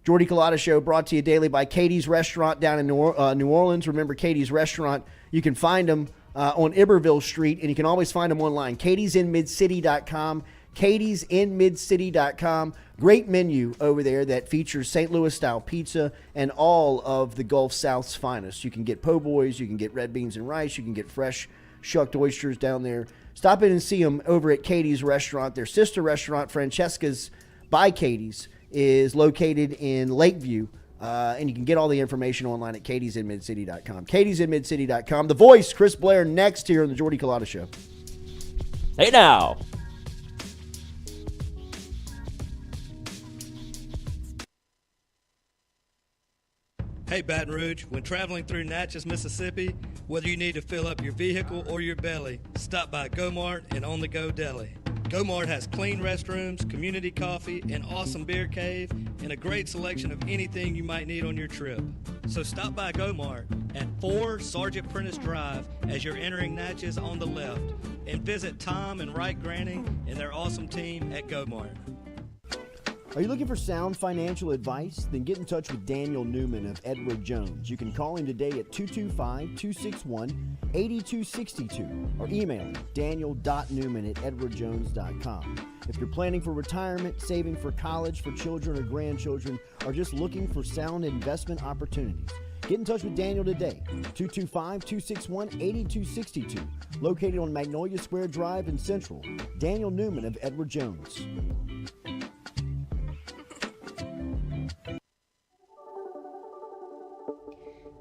Jordy Culotta Show brought to you daily by Katie's Restaurant down in New Orleans. Remember, Katie's Restaurant, you can find them on Iberville Street, and you can always find them online. katiesinmidcity.com. katiesinmidcity.com. Great menu over there that features St. Louis-style pizza and all of the Gulf South's finest. You can get po' boys, you can get red beans and rice, you can get fresh shucked oysters down there. Stop in and see them over at Katie's Restaurant. Their sister restaurant, Francesca's by Katie's, is located in Lakeview, and you can get all the information online at katiesinmidcity.com. katiesinmidcity.com. The voice, Chris Blair, next here on the Jordy Culotta Show. Hey now. Hey Baton Rouge, when traveling through Natchez, Mississippi, whether you need to fill up your vehicle or your belly, stop by Go-Mart and On The Go Deli. Go-Mart has clean restrooms, community coffee, an awesome beer cave, and a great selection of anything you might need on your trip. So stop by Go-Mart at 4 Sergeant Prentice Drive as you're entering Natchez on the left, and visit Tom and Wright Granning and their awesome team at Go-Mart. Are you looking for sound financial advice? Then get in touch with Daniel Newman of Edward Jones. You can call him today at 225-261-8262 or email him daniel.newman@edwardjones.com. If you're planning for retirement, saving for college, for children or grandchildren, or just looking for sound investment opportunities, get in touch with Daniel today, 225-261-8262, located on Magnolia Square Drive in Central. Daniel Newman of Edward Jones.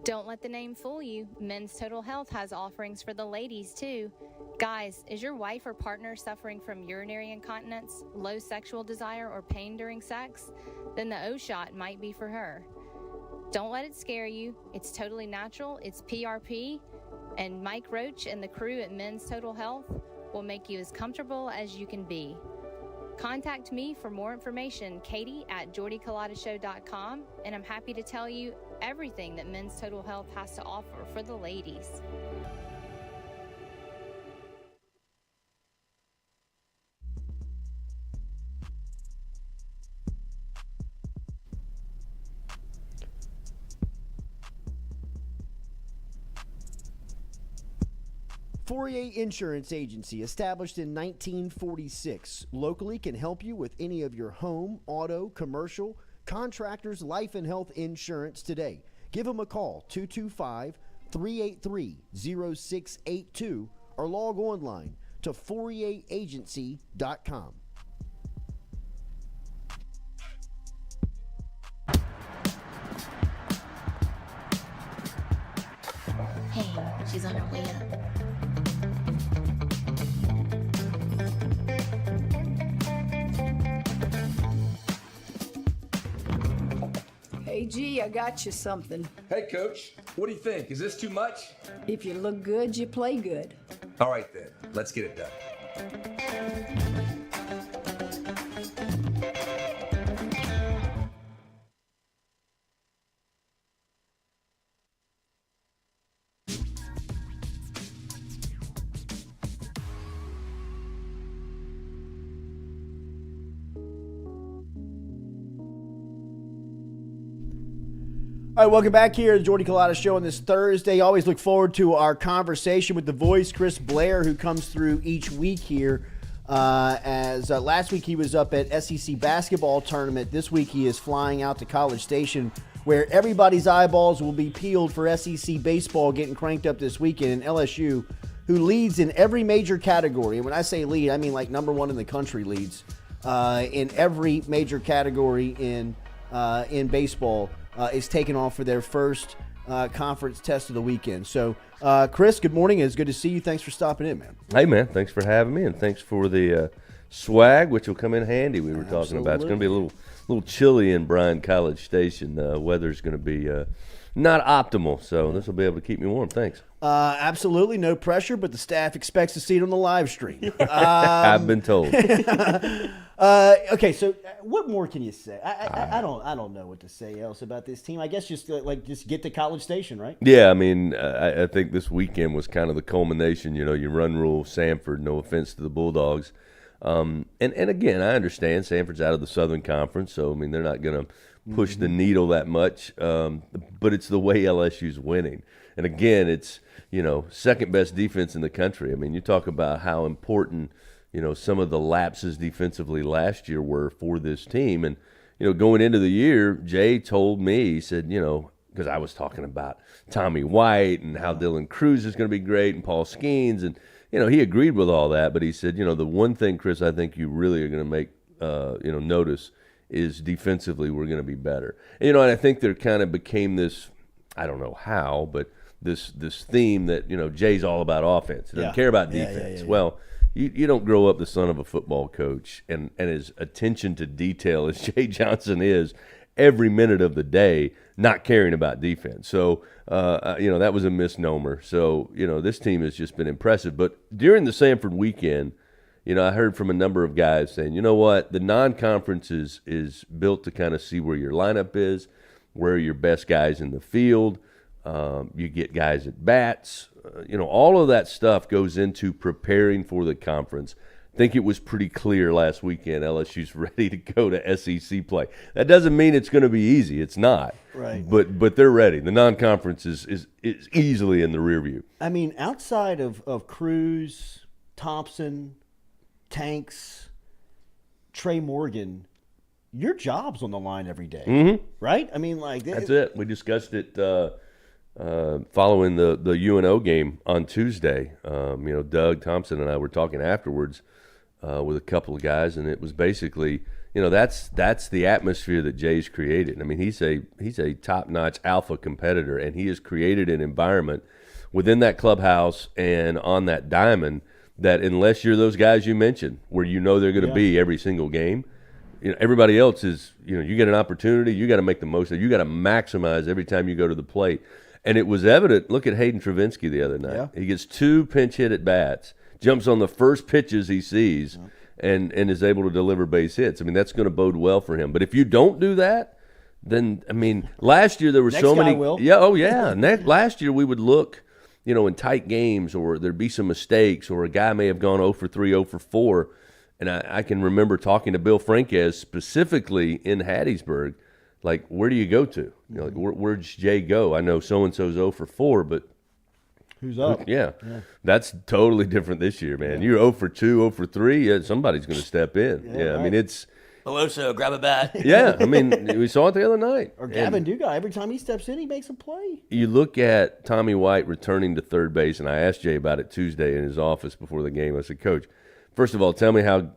Don't let the name fool you. Men's Total Health has offerings for the ladies, too. Guys, is your wife or partner suffering from urinary incontinence, low sexual desire, or pain during sex? Then the O shot might be for her. Don't let it scare you. It's totally natural. It's PRP. And Mike Roach and the crew at Men's Total Health will make you as comfortable as you can be. Contact me for more information, Katie@JordyCulottaShow.com, and I'm happy to tell you everything that Men's Total Health has to offer for the ladies. Fourier Insurance Agency, established in 1946, locally can help you with any of your home, auto, commercial, contractors, life and health insurance today. Give them a call, 225-383-0682, or log online to FourierAgency.com. Hey, she's on her way up. Hey, G, I got you something. Hey, Coach. What do you think? Is this too much? If you look good, you play good. All right, then. Let's get it done. All right, welcome back here to the Jordy Culotta Show on this Thursday. Always look forward to our conversation with the voice, Chris Blair, who comes through each week here. Last week he was up at SEC basketball tournament. This week he is flying out to College Station, where everybody's eyeballs will be peeled for SEC baseball getting cranked up this weekend. And LSU, who leads in every major category. And when I say lead, I mean like number one in the country leads in every major category in baseball. Is taking off for their first conference test of the weekend. So, Chris, good morning. It's good to see you. Thanks for stopping in, man. Hey, man. Thanks for having me, and thanks for the swag, which will come in handy. We were talking about. It's going to be a little chilly in Bryan College Station. Weather's going to be not optimal, so this will be able to keep me warm. Thanks. Absolutely, no pressure, but the staff expects to see it on the live stream. I've been told. Okay, so what more can you say? I don't know what to say else about this team. I guess just get to College Station, right? Yeah, I mean, I think this weekend was kind of the culmination. You know, you run rule Samford. No offense to the Bulldogs, and again, I understand Samford's out of the Southern Conference, so I mean they're not going to push the needle that much. But it's the way LSU's winning, and again, it's second best defense in the country. I mean, you talk about how important some of the lapses defensively last year were for this team. And, going into the year, Jay told me, he said, because I was talking about Tommy White and how Dylan Cruz is going to be great and Paul Skeens. And, he agreed with all that. But he said, the one thing, Chris, I think you really are going to make, notice is defensively we're going to be better. And, and I think there kind of became this, I don't know how, but this theme that, Jay's all about offense. He doesn't care about defense. Yeah. Well, you don't grow up the son of a football coach and as attention to detail as Jay Johnson is every minute of the day, not caring about defense. So, that was a misnomer. So, this team has just been impressive. But during the Samford weekend, I heard from a number of guys saying, you know what, the non-conference is built to kind of see where your lineup is, where are your best guys in the field. You get guys at bats. All of that stuff goes into preparing for the conference. I think it was pretty clear last weekend LSU's ready to go to SEC play. That doesn't mean it's going to be easy. It's not. Right. But they're ready. The non-conference is easily in the rear view. I mean, outside of Cruz, Thompson, Tanks, Trey Morgan, your job's on the line every day. Mm-hmm. Right? I mean, that's it. We discussed it following the UNO game on Tuesday. Doug Thompson and I were talking afterwards with a couple of guys, and it was basically, that's the atmosphere that Jay's created. I mean, he's a top-notch alpha competitor, and he has created an environment within that clubhouse and on that diamond that unless you're those guys you mentioned, where they're going to be every single game, everybody else is, you get an opportunity, you got to make the most of it. You got to maximize every time you go to the plate. And it was evident. Look at Hayden Travinsky the other night. Yeah. He gets 2 pinch hit at bats, jumps on the first pitches he sees, and is able to deliver base hits. I mean, that's going to bode well for him. But if you don't do that, then, I mean, last year there were so many. Will. Yeah, oh, yeah. Last year we would look, in tight games, or there'd be some mistakes, or a guy may have gone 0 for 3, 0 for 4. And I can remember talking to Bill Franquez specifically in Hattiesburg. Like, where do you go to? Where'd Jay go? I know so-and-so's 0 for 4, but who's up? Yeah. That's totally different this year, man. You're 0 for 2, 0 for 3, somebody's going to step in. Right. I mean, it's – Beloso, grab a bat. Yeah, I mean, we saw it the other night. Or Gavin Dugas, every time he steps in, he makes a play. You look at Tommy White returning to third base, and I asked Jay about it Tuesday in his office before the game. I said, Coach, first of all, tell me how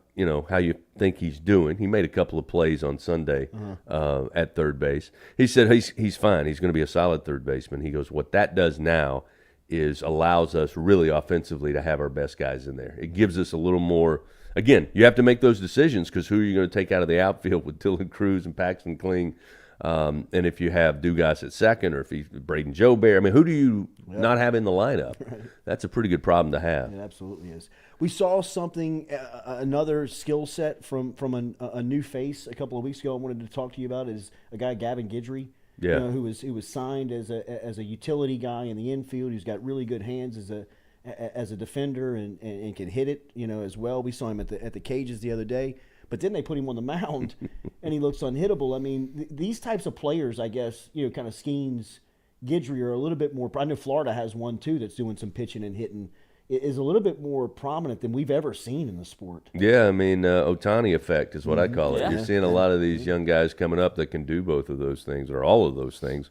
you think he's doing. He made a couple of plays on Sunday at third base. He said he's fine. He's going to be a solid third baseman. He goes, what that does now is allows us really offensively to have our best guys in there. It gives us a little more. Again, you have to make those decisions because who are you going to take out of the outfield with Dylan Cruz and Paxton Kling? And if you have Dugas at second, or if he's Braden Joubert, I mean, who do you not have in the lineup? Right. That's a pretty good problem to have. It absolutely is. We saw something, another skill set from a new face a couple of weeks ago. I wanted to talk to you about is a guy, Gavin Guidry, who was signed as a utility guy in the infield. He's got really good hands as a defender and can hit it, as well. We saw him at the cages the other day. But then they put him on the mound, and he looks unhittable. I mean, these types of players, I guess, kind of Skeens, Guidry are a little bit more – I know Florida has one, too, that's doing some pitching and hitting. Is a little bit more prominent than we've ever seen in the sport. Yeah, I mean, Ohtani effect is what I call it. Yeah. You're seeing a lot of these young guys coming up that can do both of those things or all of those things.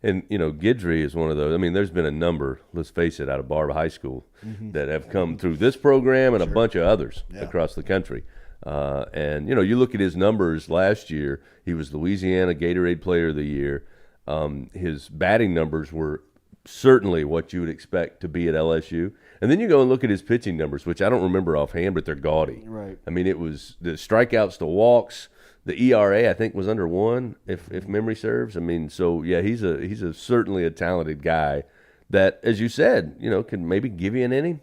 And, Guidry is one of those. I mean, there's been a number, let's face it, out of Barber High School that have come through this program and a bunch of others across the country. And, you look at his numbers last year, he was Louisiana Gatorade Player of the Year. His batting numbers were certainly what you would expect to be at LSU. And then you go and look at his pitching numbers, which I don't remember offhand, but they're gaudy. Right. I mean, it was the strikeouts to walks. The ERA, I think, was under 1, if memory serves. I mean, so, yeah, he's certainly a talented guy that, as you said, can maybe give you an inning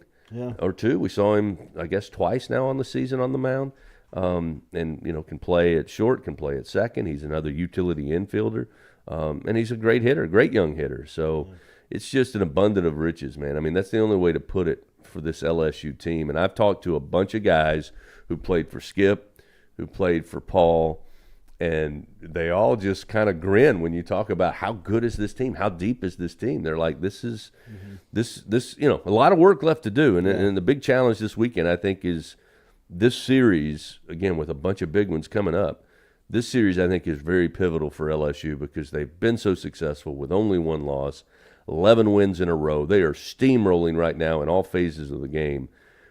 or two. We saw him, I guess, twice now on the season on the mound. And, can play at short, can play at second. He's another utility infielder. And he's a great hitter, great young hitter. So it's just an abundance of riches, man. I mean, that's the only way to put it for this LSU team. And I've talked to a bunch of guys who played for Skip, who played for Paul, and they all just kind of grin when you talk about how good is this team, how deep is this team. They're like, this is a lot of work left to do. And the big challenge this weekend, I think, is this series, again, with a bunch of big ones coming up. This series, I think, is very pivotal for LSU because they've been so successful with only 1 loss, 11 wins in a row. They are steamrolling right now in all phases of the game.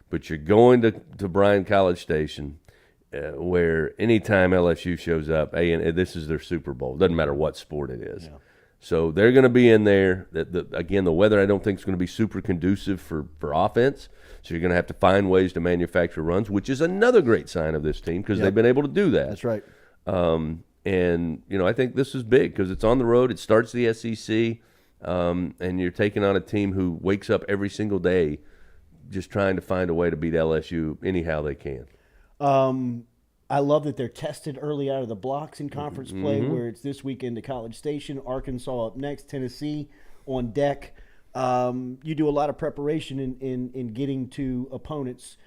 But you're going to Bryan College Station, where anytime LSU shows up, and this is their Super Bowl. Doesn't matter what sport it is. Yeah. So they're going to be in there. Again, the weather I don't think is going to be super conducive for offense. So you're going to have to find ways to manufacture runs, which is another great sign of this team because they've been able to do that. That's right. And, I think this is big because it's on the road. It starts the SEC, and you're taking on a team who wakes up every single day just trying to find a way to beat LSU anyhow they can. I love that they're tested early out of the blocks in conference play, where it's this weekend to College Station, Arkansas up next, Tennessee on deck. You do a lot of preparation in getting to opponents.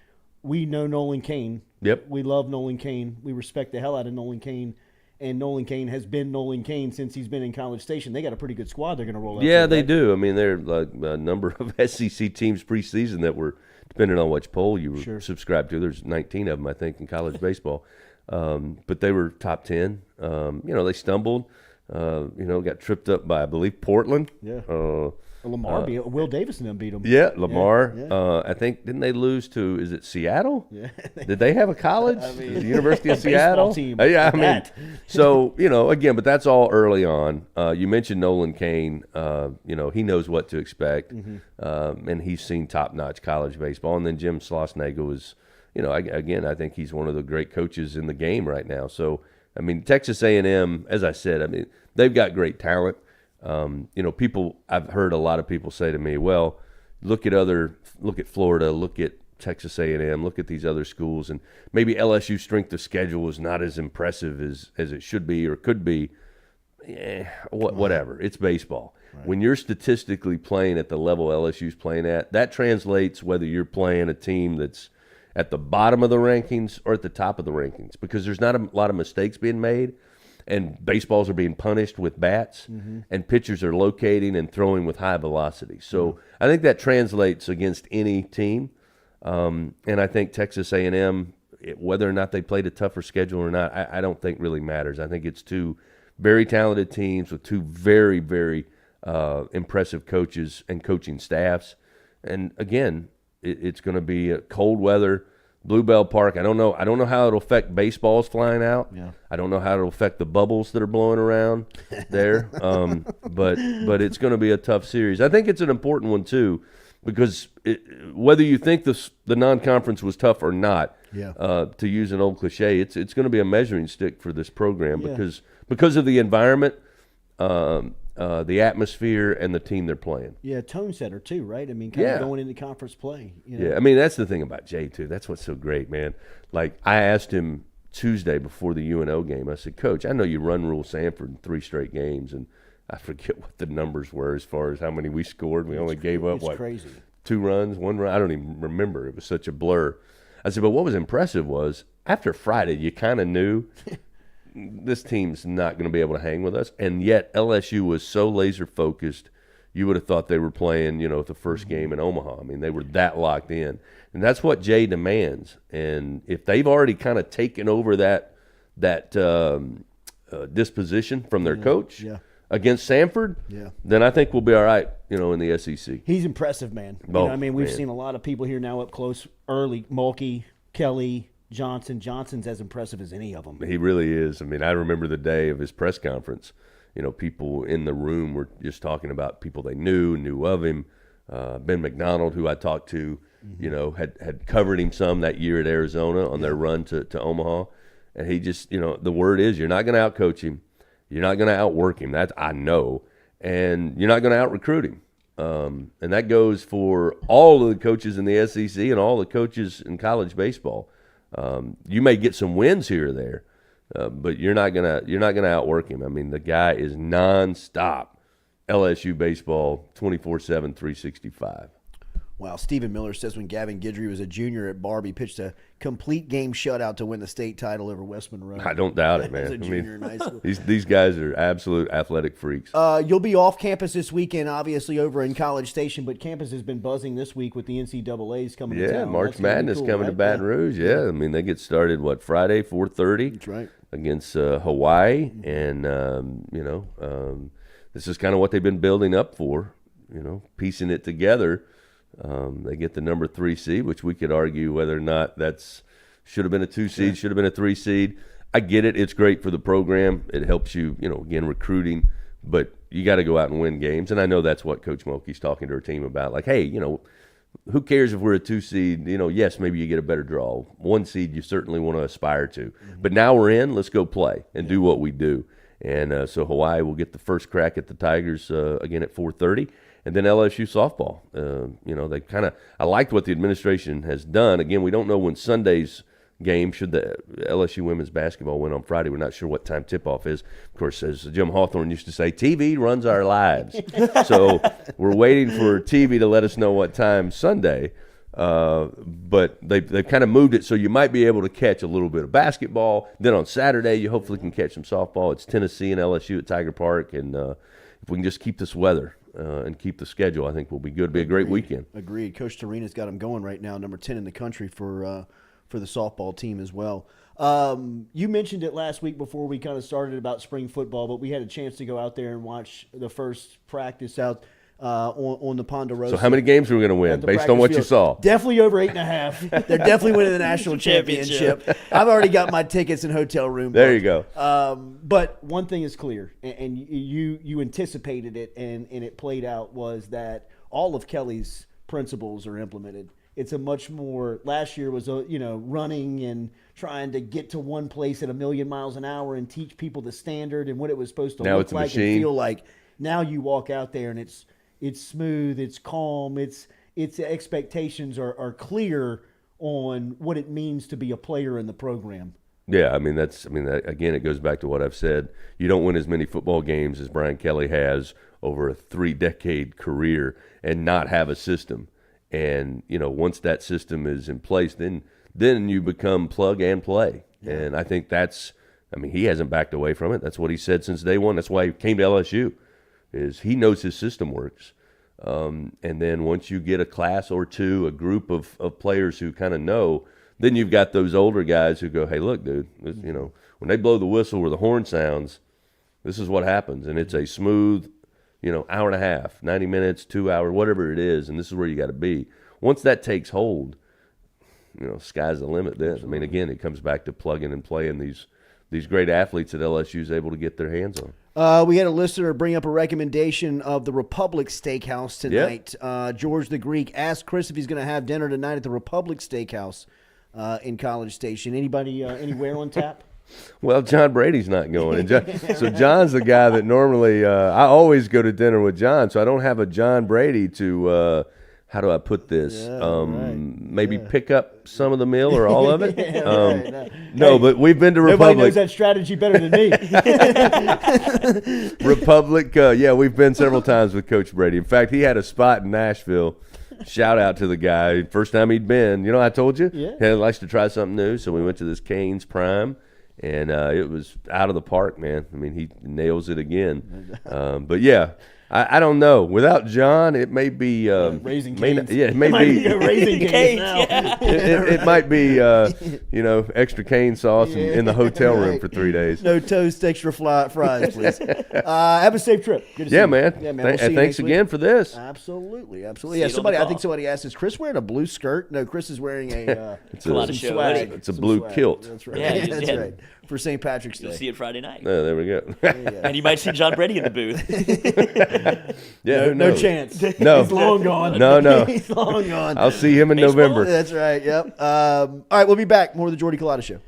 We know Nolan Cain. Yep. We love Nolan Cain. We respect the hell out of Nolan Cain. And Nolan Cain has been Nolan Cain since he's been in College Station. They got a pretty good squad they're going to roll out. Yeah, they do. I mean, there are like a number of SEC teams preseason that were, depending on which poll you were subscribed to, there's 19 of them, I think, in college baseball. But they were top 10. They stumbled, got tripped up by, I believe, Portland. Yeah. Lamar, Will Davis and them beat them. Yeah, Lamar. Yeah. I think, didn't they lose to, is it Seattle? Yeah. Did they have a college? The University of Seattle? Team so, again, but that's all early on. You mentioned Nolan Cain. He knows what to expect, and he's seen top-notch college baseball. And then Jim Schlossnagle is, I think he's one of the great coaches in the game right now. So, Texas A&M, as I said, they've got great talent. I've heard a lot of people say to me, well, look at Florida, look at Texas A&M, look at these other schools, and maybe LSU's strength of schedule is not as impressive as it should be or could be. Whatever. It's baseball. Right. When you're statistically playing at the level LSU's playing at, that translates whether you're playing a team that's at the bottom of the rankings or at the top of the rankings, because there's not a lot of mistakes being made. And baseballs are being punished with bats, and pitchers are locating and throwing with high velocity. So I think that translates against any team. And I think Texas A&M, whether or not they played a tougher schedule or not, I don't think really matters. I think it's two very talented teams with two very, very impressive coaches and coaching staffs. And again, it's going to be cold weather. Bluebell Park, I don't know how it'll affect baseballs flying out. Yeah. I don't know how it'll affect the bubbles that are blowing around there. But it's going to be a tough series. I think it's an important one too, because whether you think the non-conference was tough or not, to use an old cliche, it's going to be a measuring stick for this program because of the environment, the atmosphere, and the team they're playing. Yeah, tone setter too, right? Kind of going into conference play. Yeah, that's the thing about Jay too. That's what's so great, man. Like, I asked him Tuesday before the UNO game, I said, Coach, I know you run rule Sanford in 3 straight games, and I forget what the numbers were as far as how many we scored. We only gave up, crazy. 2 runs, 1 run? I don't even remember. It was such a blur. I said, but what was impressive was after Friday, you kind of knew this team's not going to be able to hang with us. And yet LSU was so laser focused, you would have thought they were playing, the first game in Omaha. I mean, they were that locked in. And that's what Jay demands. And if they've already kind of taken over that disposition from their coach against Samford, then I think we'll be all right, in the SEC. He's impressive, man. We've seen a lot of people here now up close early. Mulkey, Kelly, Johnson. Johnson's as impressive as any of them. He really is. I mean, I remember the day of his press conference. People in the room were just talking about people they knew of him. Ben McDonald, who I talked to, had covered him some that year at Arizona on their run to Omaha. And he just, the word is you're not going to outcoach him. You're not going to outwork him. That I know. And you're not going to out-recruit him. And that goes for all of the coaches in the SEC and all the coaches in college baseball. You may get some wins here or there, but you're not gonna outwork him. I mean, the guy is nonstop LSU baseball, 24/7, 365. Wow. Stephen Miller says when Gavin Guidry was a junior at Barbe, he pitched a complete game shutout to win the state title over West Monroe. I don't doubt it, man. As a junior in high school. These guys are absolute athletic freaks. You'll be off campus this weekend, obviously over in College Station, but campus has been buzzing this week with the NCAAs coming to town. Yeah, March Madness cool, coming to Baton Rouge. Yeah, I mean they get started Friday 4:30. That's right. Against Hawaii, and this is kind of what they've been building up for. Piecing it together. They get the number 3 seed, which we could argue whether or not that's should have been a 2 seed, should have been a 3 seed. I get it. It's great for the program. It helps you, again, recruiting. But you got to go out and win games. And I know that's what Coach Mulkey's talking to her team about. Like, hey, who cares if we're a 2 seed? Yes, maybe you get a better draw. 1 seed you certainly want to aspire to. Mm-hmm. But now we're in. Let's go play and do what we do. And so Hawaii will get the first crack at the Tigers again at 4:30. And then LSU softball. They kind of – I liked what the administration has done. Again, we don't know when Sunday's game, should the LSU women's basketball win on Friday. We're not sure what time tip-off is. Of course, as Jim Hawthorne used to say, TV runs our lives. So we're waiting for TV to let us know what time Sunday. But they've kind of moved it so you might be able to catch a little bit of basketball. Then on Saturday, you hopefully can catch some softball. It's Tennessee and LSU at Tiger Park. And if we can just keep this weather and keep the schedule, I think we'll be good. It'll be a great weekend. Agreed. Coach Torina's got them going right now, number 10 in the country for the softball team as well. You mentioned it last week before we kind of started about spring football, but we had a chance to go out there and watch the first practice out on the Ponderosa. So how many games are we going to win based on what you saw? Definitely over 8.5. They're definitely winning the national championship. I've already got my tickets and hotel room. There you go. But one thing is clear, and you anticipated it, and it played out, was that all of Kelly's principles are implemented. It's a much more – last year was, running and trying to get to one place at 1,000,000 miles an hour and teach people the standard and what it was supposed to look like and feel like. Now you walk out there and it's smooth, it's calm, its expectations are clear on what it means to be a player in the program. Yeah, again, it goes back to what I've said. You don't win as many football games as Brian Kelly has over a 3-decade career and not have a system. And, once that system is in place, then you become plug and play. Yeah. And I think he hasn't backed away from it. That's what he said since day one. That's why he came to LSU, is he knows his system works. And then once you get a class or two, a group of players who kind of know, then you've got those older guys who go, hey, look, dude, when they blow the whistle or the horn sounds, this is what happens. And it's a smooth, hour and a half, 90 minutes, 2 hours, whatever it is, and this is where you got to be. Once that takes hold, sky's the limit then. Again, it comes back to plugging and playing these great athletes that LSU is able to get their hands on. We had a listener bring up a recommendation of the Republic Steakhouse tonight. Yep. George the Greek asked Chris if he's going to have dinner tonight at the Republic Steakhouse in College Station. Anybody anywhere on tap? Well, John Brady's not going. So John's the guy that normally I always go to dinner with John, so I don't have a John Brady to how do I put this? Yeah, Maybe pick up some of the meal or all of it. No, but we've been to Nobody Republic. knows that strategy better than me. Republic, we've been several times with Coach Brady. In fact, he had a spot in Nashville. Shout out to the guy. First time he'd been. I told you? Yeah. He likes to try something new, so we went to this Cane's Prime, and it was out of the park, man. I mean, he nails it again. But, yeah. I don't know. Without John, it may be Raising Cane's. it may be Raising Cane's now. Yeah. it might be extra cane sauce in the hotel room for 3 days. No toast, extra fries, please. Have a safe trip. Good to see you. Man. Yeah, man. We'll see you Thanks next week. again for this. Absolutely. Yeah, See you on the I think call. somebody asked, is Chris wearing a blue skirt? No, Chris is wearing a Culotta some show swag. hoodie. It's a Some blue swag. kilt. That's right. Yeah, That's yeah. right. For St. Patrick's Day. You'll see it Friday night. There we go. And you might see John Brady in the booth. Who No knows? chance. No. He's long gone. No. He's long gone. I'll see him in Baseball? November. That's right. Yep. All right, we'll be back. More of the Jordy Culotta Show.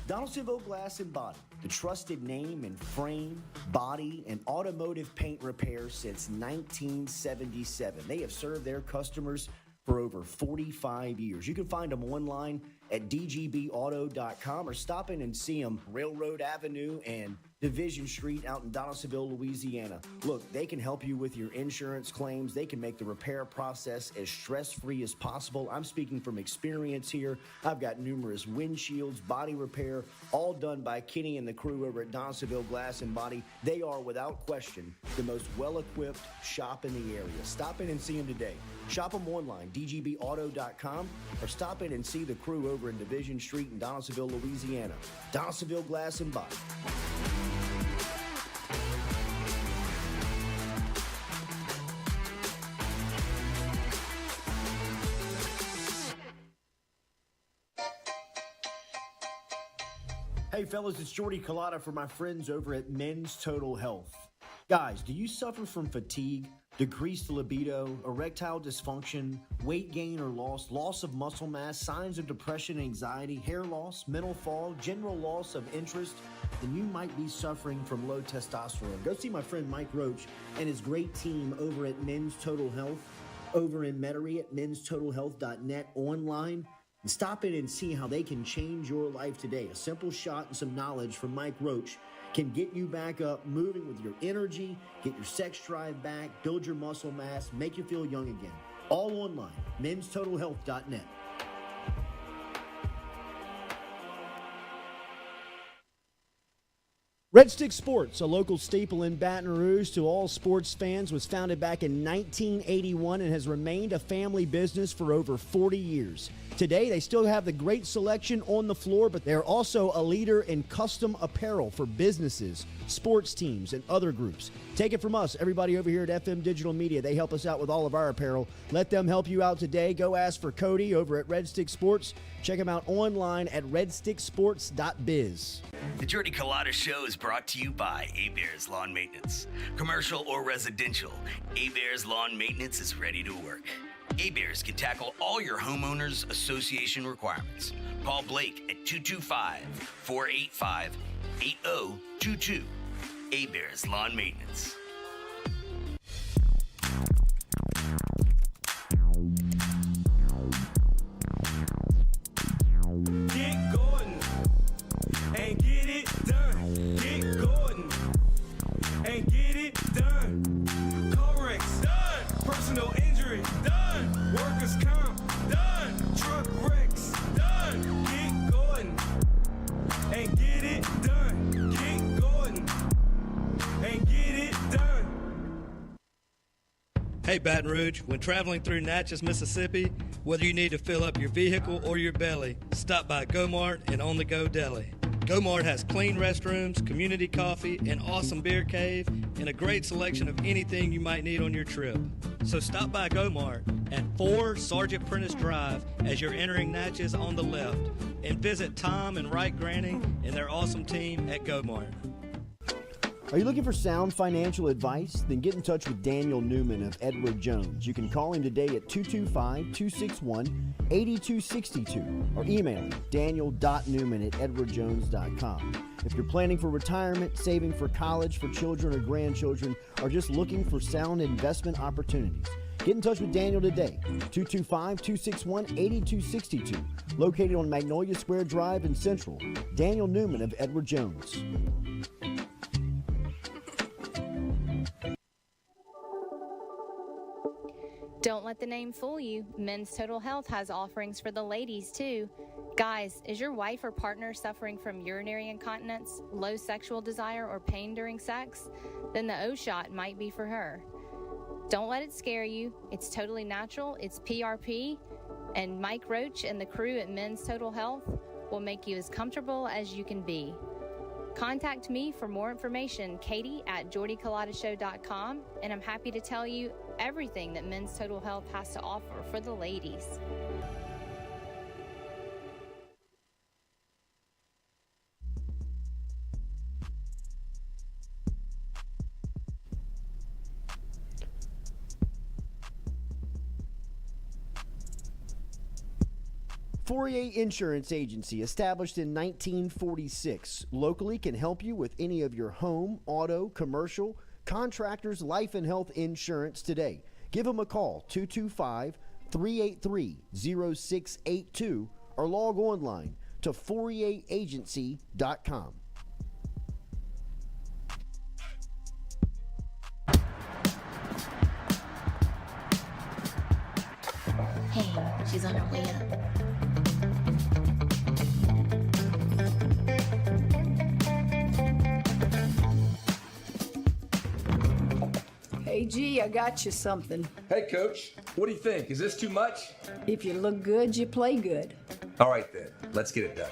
Donaldsonville Glass and Body, the trusted name in frame, body, and automotive paint repair since 1977. They have served their customers for over 45 years. You can find them online at dgbauto.com or stop in and see them Railroad Avenue and Division Street out in Donaldsonville, Louisiana. Look, they can help you with your insurance claims. They can make the repair process as stress-free as possible. I'm speaking from experience here. I've got numerous windshields, body repair, all done by Kenny and the crew over at Donaldsonville Glass and Body. They are, without question, the most well-equipped shop in the area. Stop in and see them today. Shop them online, dgbauto.com, or stop in and see the crew over in Division Street in Donaldsonville, Louisiana. Donaldsonville Glass and Body. Hey fellas, it's Jordy Culotta for my friends over at Men's Total Health. Guys, do you suffer from fatigue, decreased libido, erectile dysfunction, weight gain or loss of muscle mass, signs of depression, anxiety, hair loss, mental fog, general loss of interest? Then you might be suffering from low testosterone. Go see my friend Mike Roach and his great team over at Men's Total Health over in Metairie at menstotalhealth.net online. And stop in and see how they can change your life today. A simple shot and some knowledge from Mike Roach can get you back up, moving with your energy, get your sex drive back, build your muscle mass, make you feel young again. All online, menstotalhealth.net. Red Stick Sports, a local staple in Baton Rouge to all sports fans, was founded back in 1981 and has remained a family business for over 40 years. Today, they still have the great selection on the floor, but they're also a leader in custom apparel for businesses, sports teams, and other groups. Take it from us, everybody over here at FM Digital Media. They help us out with all of our apparel. Let them help you out today. Go ask for Cody over at Red Stick Sports. Check him out online at redsticksports.biz. The Jordy Culotta Show is brought to you by A-Bears Lawn Maintenance. Commercial or residential, A-Bears Lawn Maintenance is ready to work. A-Bears can tackle all your homeowners association requirements. Call Blake at 225-485-8022. A-Bears Lawn Maintenance. Get Gordon and get it done. Get Gordon and get it done. Corrects done. Personal injury done. Workers' comp done. Truck wrecks done. Get Gordon and get it done. Get Gordon and get it done. Hey, Baton Rouge, when traveling through Natchez, Mississippi, whether you need to fill up your vehicle or your belly, stop by Go-Mart and On The Go Deli. Go-Mart has clean restrooms, community coffee, an awesome beer cave, and a great selection of anything you might need on your trip. So stop by Go-Mart at 4 Sergeant Prentice Drive as you're entering Natchez on the left, and visit Tom and Wright Granning and their awesome team at Go-Mart. Are you looking for sound financial advice? Then get in touch with Daniel Newman of Edward Jones. You can call him today at 225-261-8262 or email him daniel.newman@edwardjones.com. If you're planning for retirement, saving for college for children or grandchildren, or just looking for sound investment opportunities, get in touch with Daniel today, 225-261-8262, located on Magnolia Square Drive in Central. Daniel Newman of Edward Jones. Don't let the name fool you. Men's Total Health has offerings for the ladies, too. Guys, is your wife or partner suffering from urinary incontinence, low sexual desire, or pain during sex? Then the O shot might be for her. Don't let it scare you. It's totally natural. It's PRP. And Mike Roach and the crew at Men's Total Health will make you as comfortable as you can be. Contact me for more information, Katie@JordyCulottaShow.com, and I'm happy to tell you everything that Men's Total Health has to offer for the ladies. Fourier Insurance Agency, established in 1946, locally can help you with any of your home, auto, commercial, contractors, life and health insurance today. Give them a call, 225-383-0682, or log online to FourierAgency.com. Hey, she's on her way up. Hey, G, I got you something. Hey, Coach. What do you think? Is this too much? If you look good, you play good. All right, then. Let's get it done.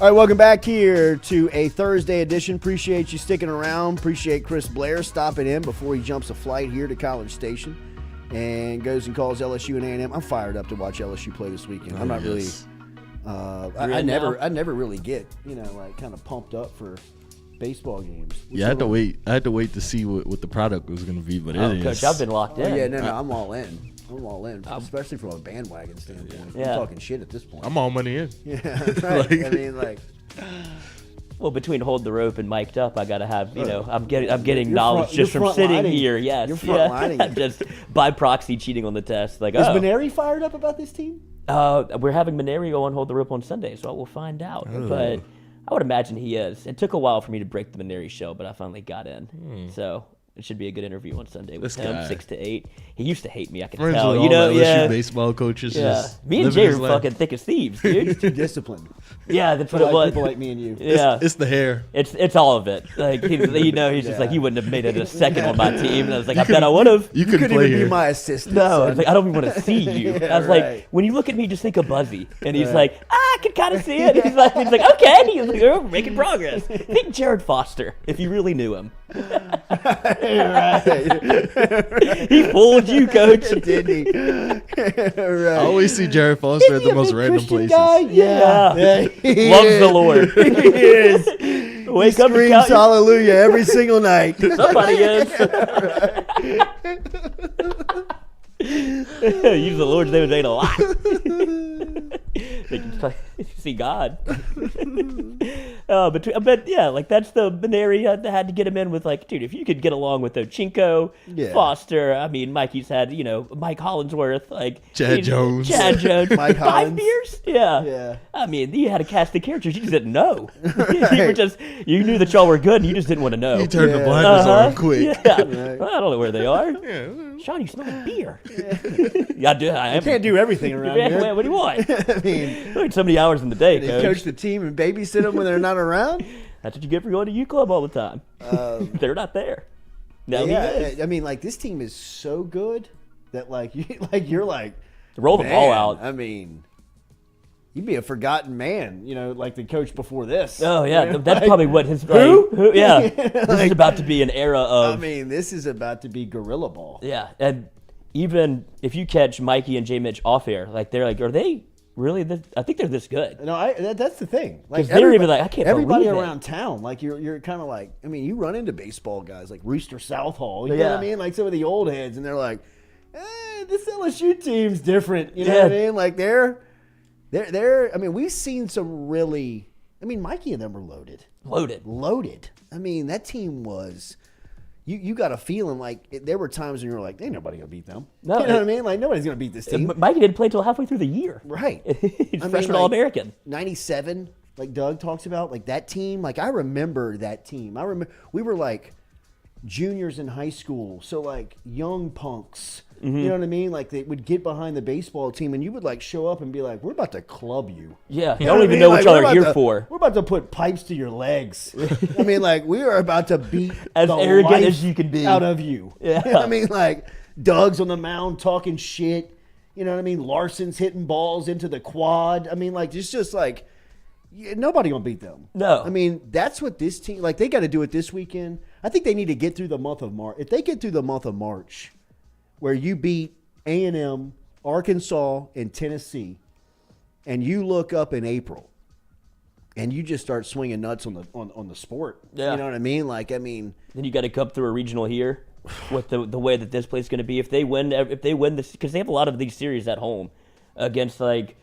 All right, welcome back here to a Thursday edition. Appreciate you sticking around. Appreciate Chris Blair stopping in before he jumps a flight here to College Station and goes and calls LSU and A&M. I'm fired up to watch LSU play this weekend. I'm not really I never really get, like kind of pumped up for baseball games. Yeah, I had to wait. I had to wait to see what the product was going to be, but it is. Coach, I've been locked in. Yeah, no, I'm all in. I'm all in, especially from a bandwagon standpoint. Yeah. I'm talking shit at this point. I'm all money in. Yeah, right. Well, between hold the rope and mic'd up, I gotta have I'm getting knowledge just from sitting here. Yes, you're front lining. Just by proxy cheating on the test. Like, is Maneri fired up about this team? We're having Maneri go on hold the rope on Sunday, so we'll find out. But I would imagine he is. It took a while for me to break the Maneri show, but I finally got in. So it should be a good interview on Sunday with him, 6 to 8. He used to hate me, I can Friends tell. with all the LSU baseball coaches. Yeah. Me and Jay are fucking thick as thieves, dude. He's too disciplined. Yeah, that's what it was. People like me and you. Yeah, it's the hair. It's all of it. Like he's just like, you wouldn't have made it a second on my team. And I was like, I bet I would have. You couldn't even be my assistant. No, I was like, I don't even want to see you. Yeah, I was like, when you look at me, just think of Buzzy. And he's like, I can kind of see it. He's like, okay. He's like, we're making progress. Think Jared Foster, if you really knew him. He fooled you, Coach. Did he? Right. I always see Jared Foster at the most random places. Guy? Yeah. Loves the Lord. He is. Wake he up and screams hallelujah every single night. Somebody is. Use the Lord's name a lot. They can see God. But yeah, like that's the Maneri that had to get him in with, like, dude, if you could get along with Ochinko, Foster, I mean, Mikey's had, Mike Hollinsworth, like Chad Jones, Mike 5 years, yeah. I mean, you had a cast of characters you just didn't know. You knew that y'all were good, and you just didn't want to know. You turned the blinders on quick. Yeah. Well, I don't know where they are. Yeah. Sean, you smell like beer. Yeah, I do. I am. Can't do everything around here. What do you want? I mean, only so many hours in the day, coach the team and babysit them when they're not around. That's what you get for going to U Club all the time. They're not there. No, yeah, I mean, like this team is so good that you're like roll the ball out. I mean, you'd be a forgotten man, like the coach before this. Oh yeah, that's probably what his who? Yeah, this is about to be an era of. I mean, this is about to be gorilla ball. Yeah, and even if you catch Mikey and J Mitch off air, like they're like, are they really this? I think they're this good. No, that's the thing. Like they're even like, I can't. Everybody believe around town, like you're kind of like, I mean, you run into baseball guys like Rooster Southall. You know what I mean? Like some of the old heads, and they're like, this LSU team's different. You know what I mean? Like they're. I mean, we've seen some really. I mean, Mikey and them were loaded. Loaded. I mean, that team was. You got a feeling like there were times when you were like, ain't nobody gonna beat them. No, you know what I mean? Like nobody's gonna beat this team. Mikey didn't play until halfway through the year. Right. He's freshman All-American. 97, like Doug talks about, like that team. Like I remember that team. I remember we were like juniors in high school, so like young punks. Mm-hmm. You know what I mean? Like they would get behind the baseball team, and you would like show up and be like, "We're about to club you." Yeah, I don't even know what y'all are here for. We're about to put pipes to your legs. I mean, like we are about to beat as the arrogant life as you can be out of you. Yeah, you know what I mean, like Doug's on the mound talking shit. You know what I mean? Larson's hitting balls into the quad. I mean, like it's just like nobody gonna beat them. No, I mean that's what this team like. They got to do it this weekend. I think they need to get through the month of March. If they get through the month of March, where you beat A&M, Arkansas, and Tennessee, and you look up in April, and you just start swinging nuts on the sport. Yeah. You know what I mean? Like, I mean, then you got to come through a regional here with the way that this place is going to be. If they win this, because they have a lot of these series at home against like,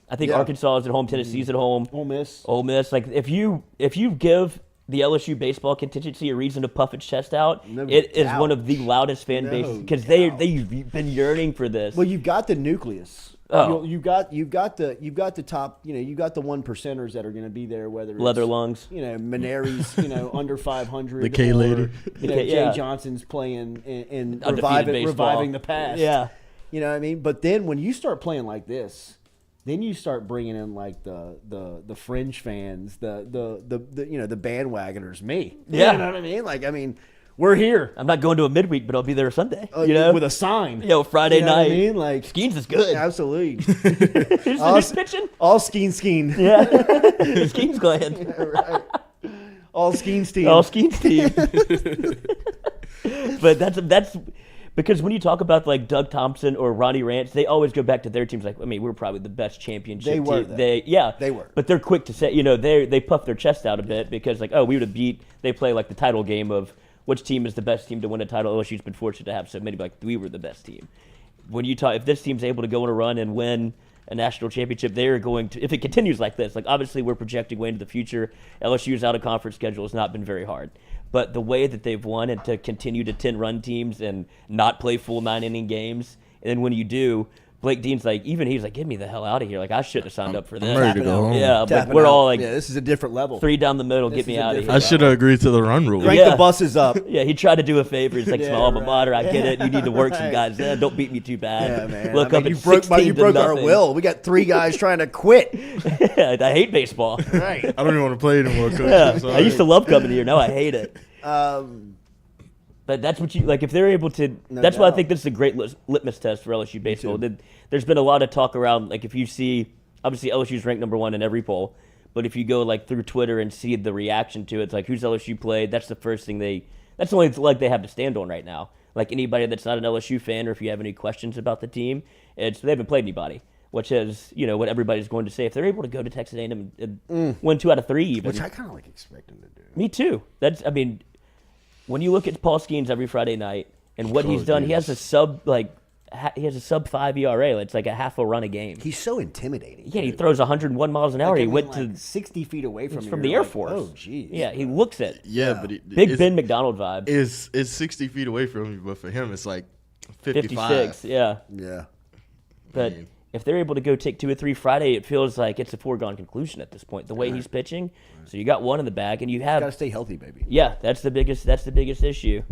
I think Arkansas is at home, Tennessee's at home, Ole Miss. Like if you give the LSU baseball contingency a reason to puff its chest out, it is one of the loudest fan bases because they've been yearning for this. Well, you've got the nucleus. Oh. You've got the top. You got the 1 percenters that are going to be there. Whether it's, leather lungs, Maneri's, under 500. The K lady. Jay Johnson's playing and reviving the past. Yeah, you know what I mean. But then when you start playing like this, then you start bringing in like the fringe fans, the bandwagoners. Me, yeah, you know what I mean. Like, I mean, we're here. I'm not going to a midweek, but I'll be there Sunday. With a sign. Friday night. What I mean, like Skeens is good. Absolutely. all pitching. All Skeen. Yeah, Skeens gland. Yeah, right. All Skeens team. All Skeens team. But that's. Because when you talk about like Doug Thompson or Ronnie Rance, they always go back to their teams. Like, I mean, we're probably the best championship team. They were. But they're quick to say, they puff their chest out a bit because like, oh, we would have beat. They play like the title game of which team is the best team to win a title. LSU's been fortunate to have so many. Like, we were the best team. When you talk, if this team's able to go on a run and win a national championship, they're going to. If it continues like this, like obviously we're projecting way into the future. LSU's out of conference schedule has not been very hard. But the way that they've won and to continue to 10-run teams and not play full 9-inning games, and then when you do, Blake Dean's like, even he's like, get me the hell out of here. Like, I shouldn't have signed up for this. I'm ready to go home. Yeah, but we're all like, this is a different level. 3 down the middle, get me out of here. I should have agreed to the run rule. Crank the buses up. Yeah, he tried to do a favor. He's like, it's my alma mater. I get it. You need to work some guys. Don't beat me too bad. Yeah, man. Look up you at broke our will. We got 3 guys trying to quit. I hate baseball. Right. I don't even want to play anymore, Coach. Yeah, I used to love coming here. Now I hate it. But that's what you like. If they're able to, that's why I think this is a great litmus test for LSU baseball. There's been a lot of talk around, like if you see, obviously LSU's ranked number 1 in every poll, but if you go like through Twitter and see the reaction to it, it's like who's LSU played. That's the first thing that's the only leg they have to stand on right now. Like anybody that's not an LSU fan, or if you have any questions about the team, they haven't played anybody. Which is, what everybody's going to say. If they're able to go to Texas A&M and win 2 out of 3, even, which I kind of like expect them to do. Me too. When you look at Paul Skeens every Friday night and what he's done, he has a sub 5 ERA. It's like a half a run a game. He's so intimidating. Yeah, he throws 101 miles an hour. He went to 60 feet away from the Air Force. Oh, geez. Yeah, he looks it. Yeah, but big Ben McDonald vibe. It's 60 feet away from you, but for him, it's like 55. 56. Yeah. Yeah. But if they're able to go take 2 or 3 Friday, it feels like it's a foregone conclusion at this point. The way he's pitching, so you got 1 in the bag, and you have got to stay healthy, baby. Yeah, that's the biggest issue.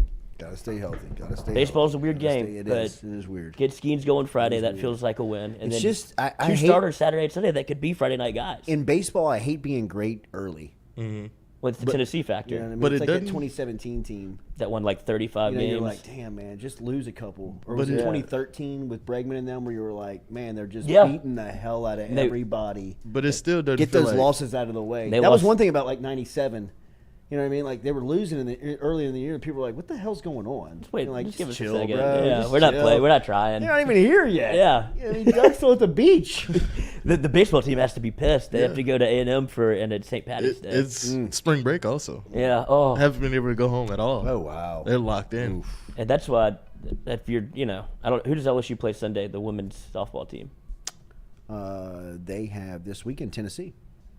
Gotta stay healthy. Gotta stay. Baseball's healthy. a weird game. It but is. It is weird. Get Skeens going Friday. That feels like a win. And It's then just I two hate, starters Saturday and Sunday that could be Friday night guys. in baseball. I hate being great early. Mm-hmm. With the Tennessee factor. You know what I mean? But it's it like that doesn't- 2017 team. That won like 35 games. You're like, damn, man, just lose a couple. Or But was it it- 2013 with Bregman and them where you were like, man, they're just Yeah. beating the hell out of They- everybody. But it still doesn't Get feel those like, losses out of the way. They That was lost- one thing about like 97. You know what I mean? Like they were losing early in the year, and people were like, "What the hell's going on?" Wait, You're like, just give us chill, a second. bro. Yeah, Just we're not chill. playing. We're not trying. You're not even here yet. Yeah. I mean, Doug's still at the beach. The baseball team has to be pissed. They Yeah. have to go to A&M and it's St. Patrick's Day. It's spring break also. Yeah. Oh. I haven't been able to go home at all. Oh wow. They're locked in. And that's why, if you're, I don't. Who does LSU play Sunday? The women's softball team. They have this week in Tennessee.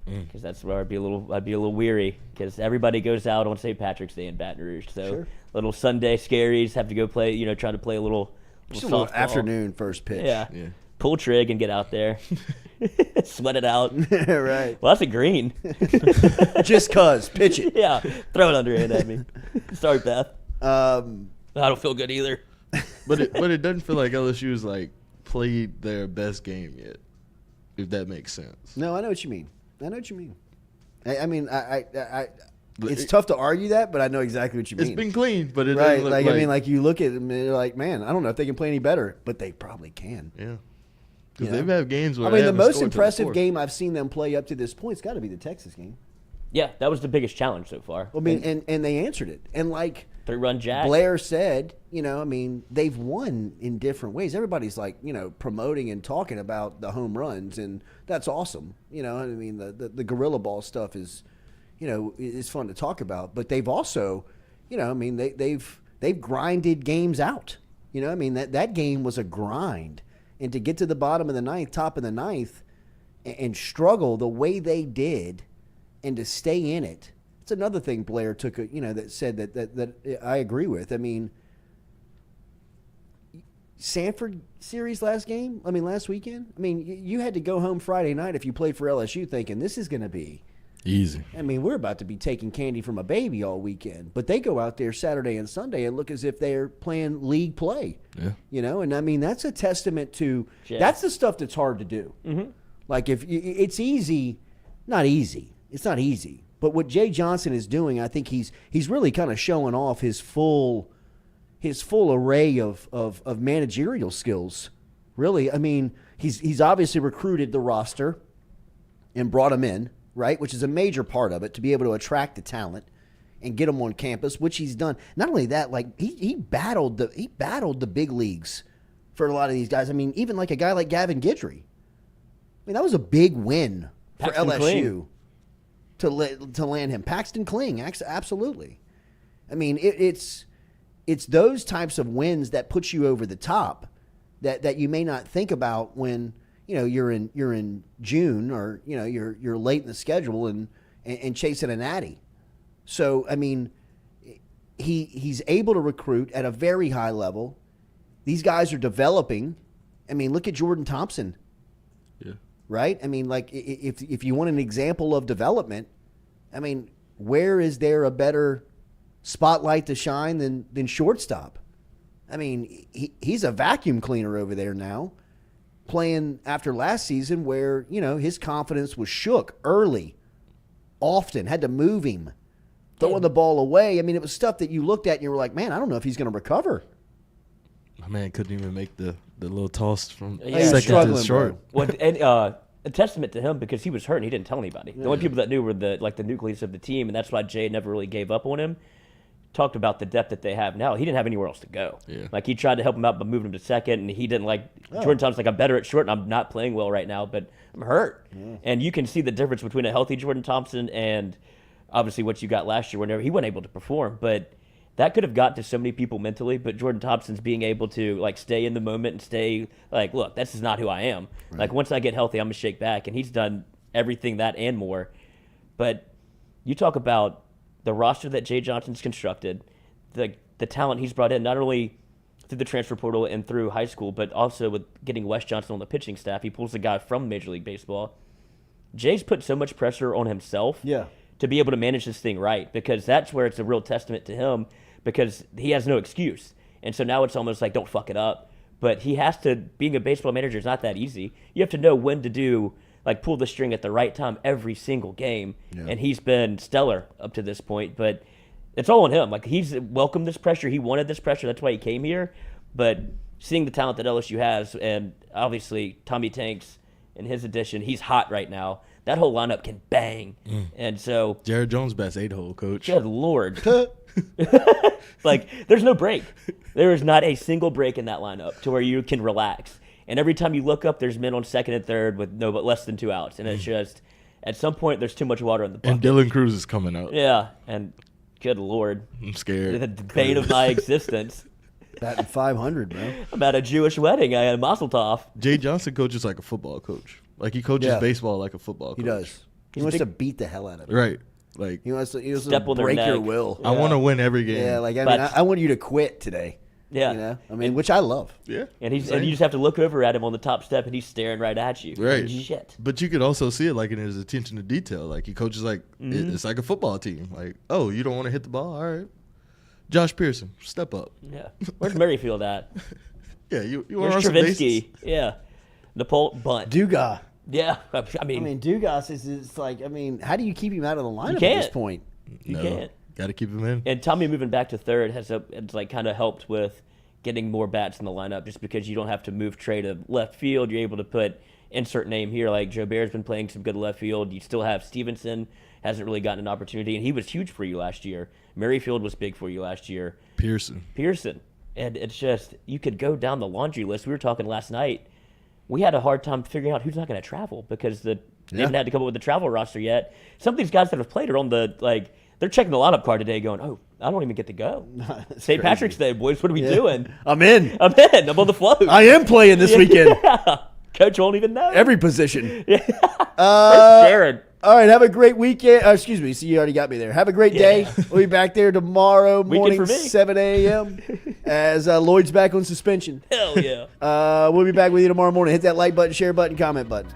Because that's where I'd be a little weary because everybody goes out on St. Patrick's Day in Baton Rouge. So Sure. little Sunday scaries have to go play. Try to play a little. Just a little softball. afternoon first pitch. Yeah. Yeah. Pull trig and get out there. Sweat it out. Right. Well, that's a green. Just cause pitch it. Yeah. Throw it underhand at me. Sorry, Beth. Um, I don't feel good either. But it doesn't feel like LSU's like played their best game yet. If that makes sense. no, I know what you mean. I mean, it's tough to argue that, but I know exactly what you mean. It's been clean, but it right. doesn't look Like I mean, like you look at them and you're like, man, I don't know if they can play any better, but they probably can. yeah. You Because know? they've had games where I they mean, the haven't most scored till impressive fourth. game I've seen them play up to this point's got to be the Texas game. Yeah, that was the biggest challenge so far. I mean, and they answered it, and like 3-run jack. Blair said, I mean, they've won in different ways. Everybody's like, promoting and talking about the home runs, and that's awesome. I mean, the gorilla ball stuff is, is fun to talk about. But they've also, I mean, they've grinded games out. I mean, that game was a grind, and to get to the bottom of the ninth, top of the ninth, and struggle the way they did, and to stay in it. It's another thing Blair took, that said that I agree with. I mean, Sanford series last weekend. I mean, you had to go home Friday night if you played for LSU thinking this is going to be Easy. I mean, we're about to be taking candy from a baby all weekend. But they go out there Saturday and Sunday and look as if they're playing league play. Yeah. And I mean, that's a testament to that's the stuff that's hard to do. Mm-hmm. Like if it's easy, not easy. It's not easy. But what Jay Johnson is doing, I think he's really kind of showing off his full array of managerial skills. Really, I mean, he's obviously recruited the roster and brought them in, right? Which is a major part of it, to be able to attract the talent and get them on campus, which he's done. Not only that, like he battled the big leagues for a lot of these guys. I mean, even like a guy like Gavin Guidry. I mean, that was a big win for Paxton LSU. Kling. To land him. Paxton Kling, absolutely. I mean, it's those types of wins that put you over the top that you may not think about when you're in June or you're late in the schedule and chasing a natty. So I mean, he's able to recruit at a very high level. These guys are developing. I mean, look at Jordan Thompson. Right? I mean, like, if you want an example of development, I mean, where is there a better spotlight to shine than shortstop? I mean, he's a vacuum cleaner over there now, playing after last season where, his confidence was shook early, often, had to move him, throwing the ball away. I mean, it was stuff that you looked at and you were like, man, I don't know if he's going to recover. My man couldn't even make the little toss from Yeah. second to short. Well, and a testament to him because he was hurt and he didn't tell anybody. The only people that knew were the nucleus of the team, and that's why Jay never really gave up on him. Talked about the depth that they have now. He didn't have anywhere else to go. Yeah. Like, he tried to help him out by moving him to second, and he didn't Jordan Thompson's like, I'm better at short, and I'm not playing well right now, but I'm hurt. Yeah. And you can see the difference between a healthy Jordan Thompson and obviously what you got last year whenever he wasn't able to perform. But that could have got to so many people mentally, but Jordan Thompson's being able to stay in the moment and stay look, this is not who I am. Right. Like, once I get healthy, I'm gonna shake back, and he's done everything that and more. But you talk about the roster that Jay Johnson's constructed, the talent he's brought in, not only through the transfer portal and through high school, but also with getting Wes Johnson on the pitching staff. He pulls a guy from Major League Baseball. Jay's put so much pressure on himself to be able to manage this thing right, because that's where it's a real testament to him. because he has no excuse. And so now it's almost like, don't fuck it up. But he has to, being a baseball manager is not that easy. You have to know when to do, like, pull the string at the right time every single game. Yeah. And he's been stellar up to this point. But it's all on him. Like, he's welcomed this pressure. He wanted this pressure. That's why he came here. But seeing the talent that LSU has, and obviously Tommy Tanks and his addition, he's hot right now. That whole lineup can bang. And so Jared Jones best 8-hole, coach. Good Lord. Like, there's no break. There is not a single break in that lineup to where you can relax. And every time you look up, there's men on second and third with but less than 2 outs. And it's just, at some point, there's too much water in the bucket. And Dylan Cruz is coming out. Yeah, and good Lord. I'm scared. The bane of my existence. Batting 500, bro. I'm at a Jewish wedding. I had Mazel Tov. Jay Johnson coaches like a football coach. Like, he coaches baseball like a football coach. He does. He wants to beat the hell out of it. Right. Like, he wants to break your will. I want to win every game. Yeah, like, I want you to quit today. Yeah. You know? I mean, which I love. Yeah. And you just have to look over at him on the top step, and he's staring right at you. Right. Shit. But you could also see it, like, in his attention to detail. Like, he coaches like, it's like a football team. Like, oh, you don't want to hit the ball? All right. Josh Pearson, step up. Yeah. Where's Merrifield at? Yeah, you want Where's to run Stravinsky? Yeah. Napoleon Bunt. Dugas. Yeah. I mean, Dugas is like, I mean, how do you keep him out of the lineup at this point? You can't. Got to keep him in. And Tommy moving back to third has like kind of helped with getting more bats in the lineup, just because you don't have to move Trey to left field. You're able to put insert name here. Like, Joe Bear's been playing some good left field. You still have Stevenson, hasn't really gotten an opportunity, and he was huge for you last year. Merrifield was big for you last year. Pearson. And it's just, you could go down the laundry list. We were talking last night. We had a hard time figuring out who's not going to travel because they haven't had to come up with the travel roster yet. Some of these guys that have played are on the, like, they're checking the lineup card today going, oh, I don't even get to go. St. Patrick's Day, boys. What are we doing? I'm in. I'm on the float. I am playing this weekend. Yeah. Coach won't even know. Every position. Jared. All right, have a great weekend. Excuse me. See, you already got me there. Have a great day. We'll be back there tomorrow morning, 7 a.m. as Lloyd's back on suspension. Hell yeah. We'll be back with you tomorrow morning. Hit that like button, share button, comment button.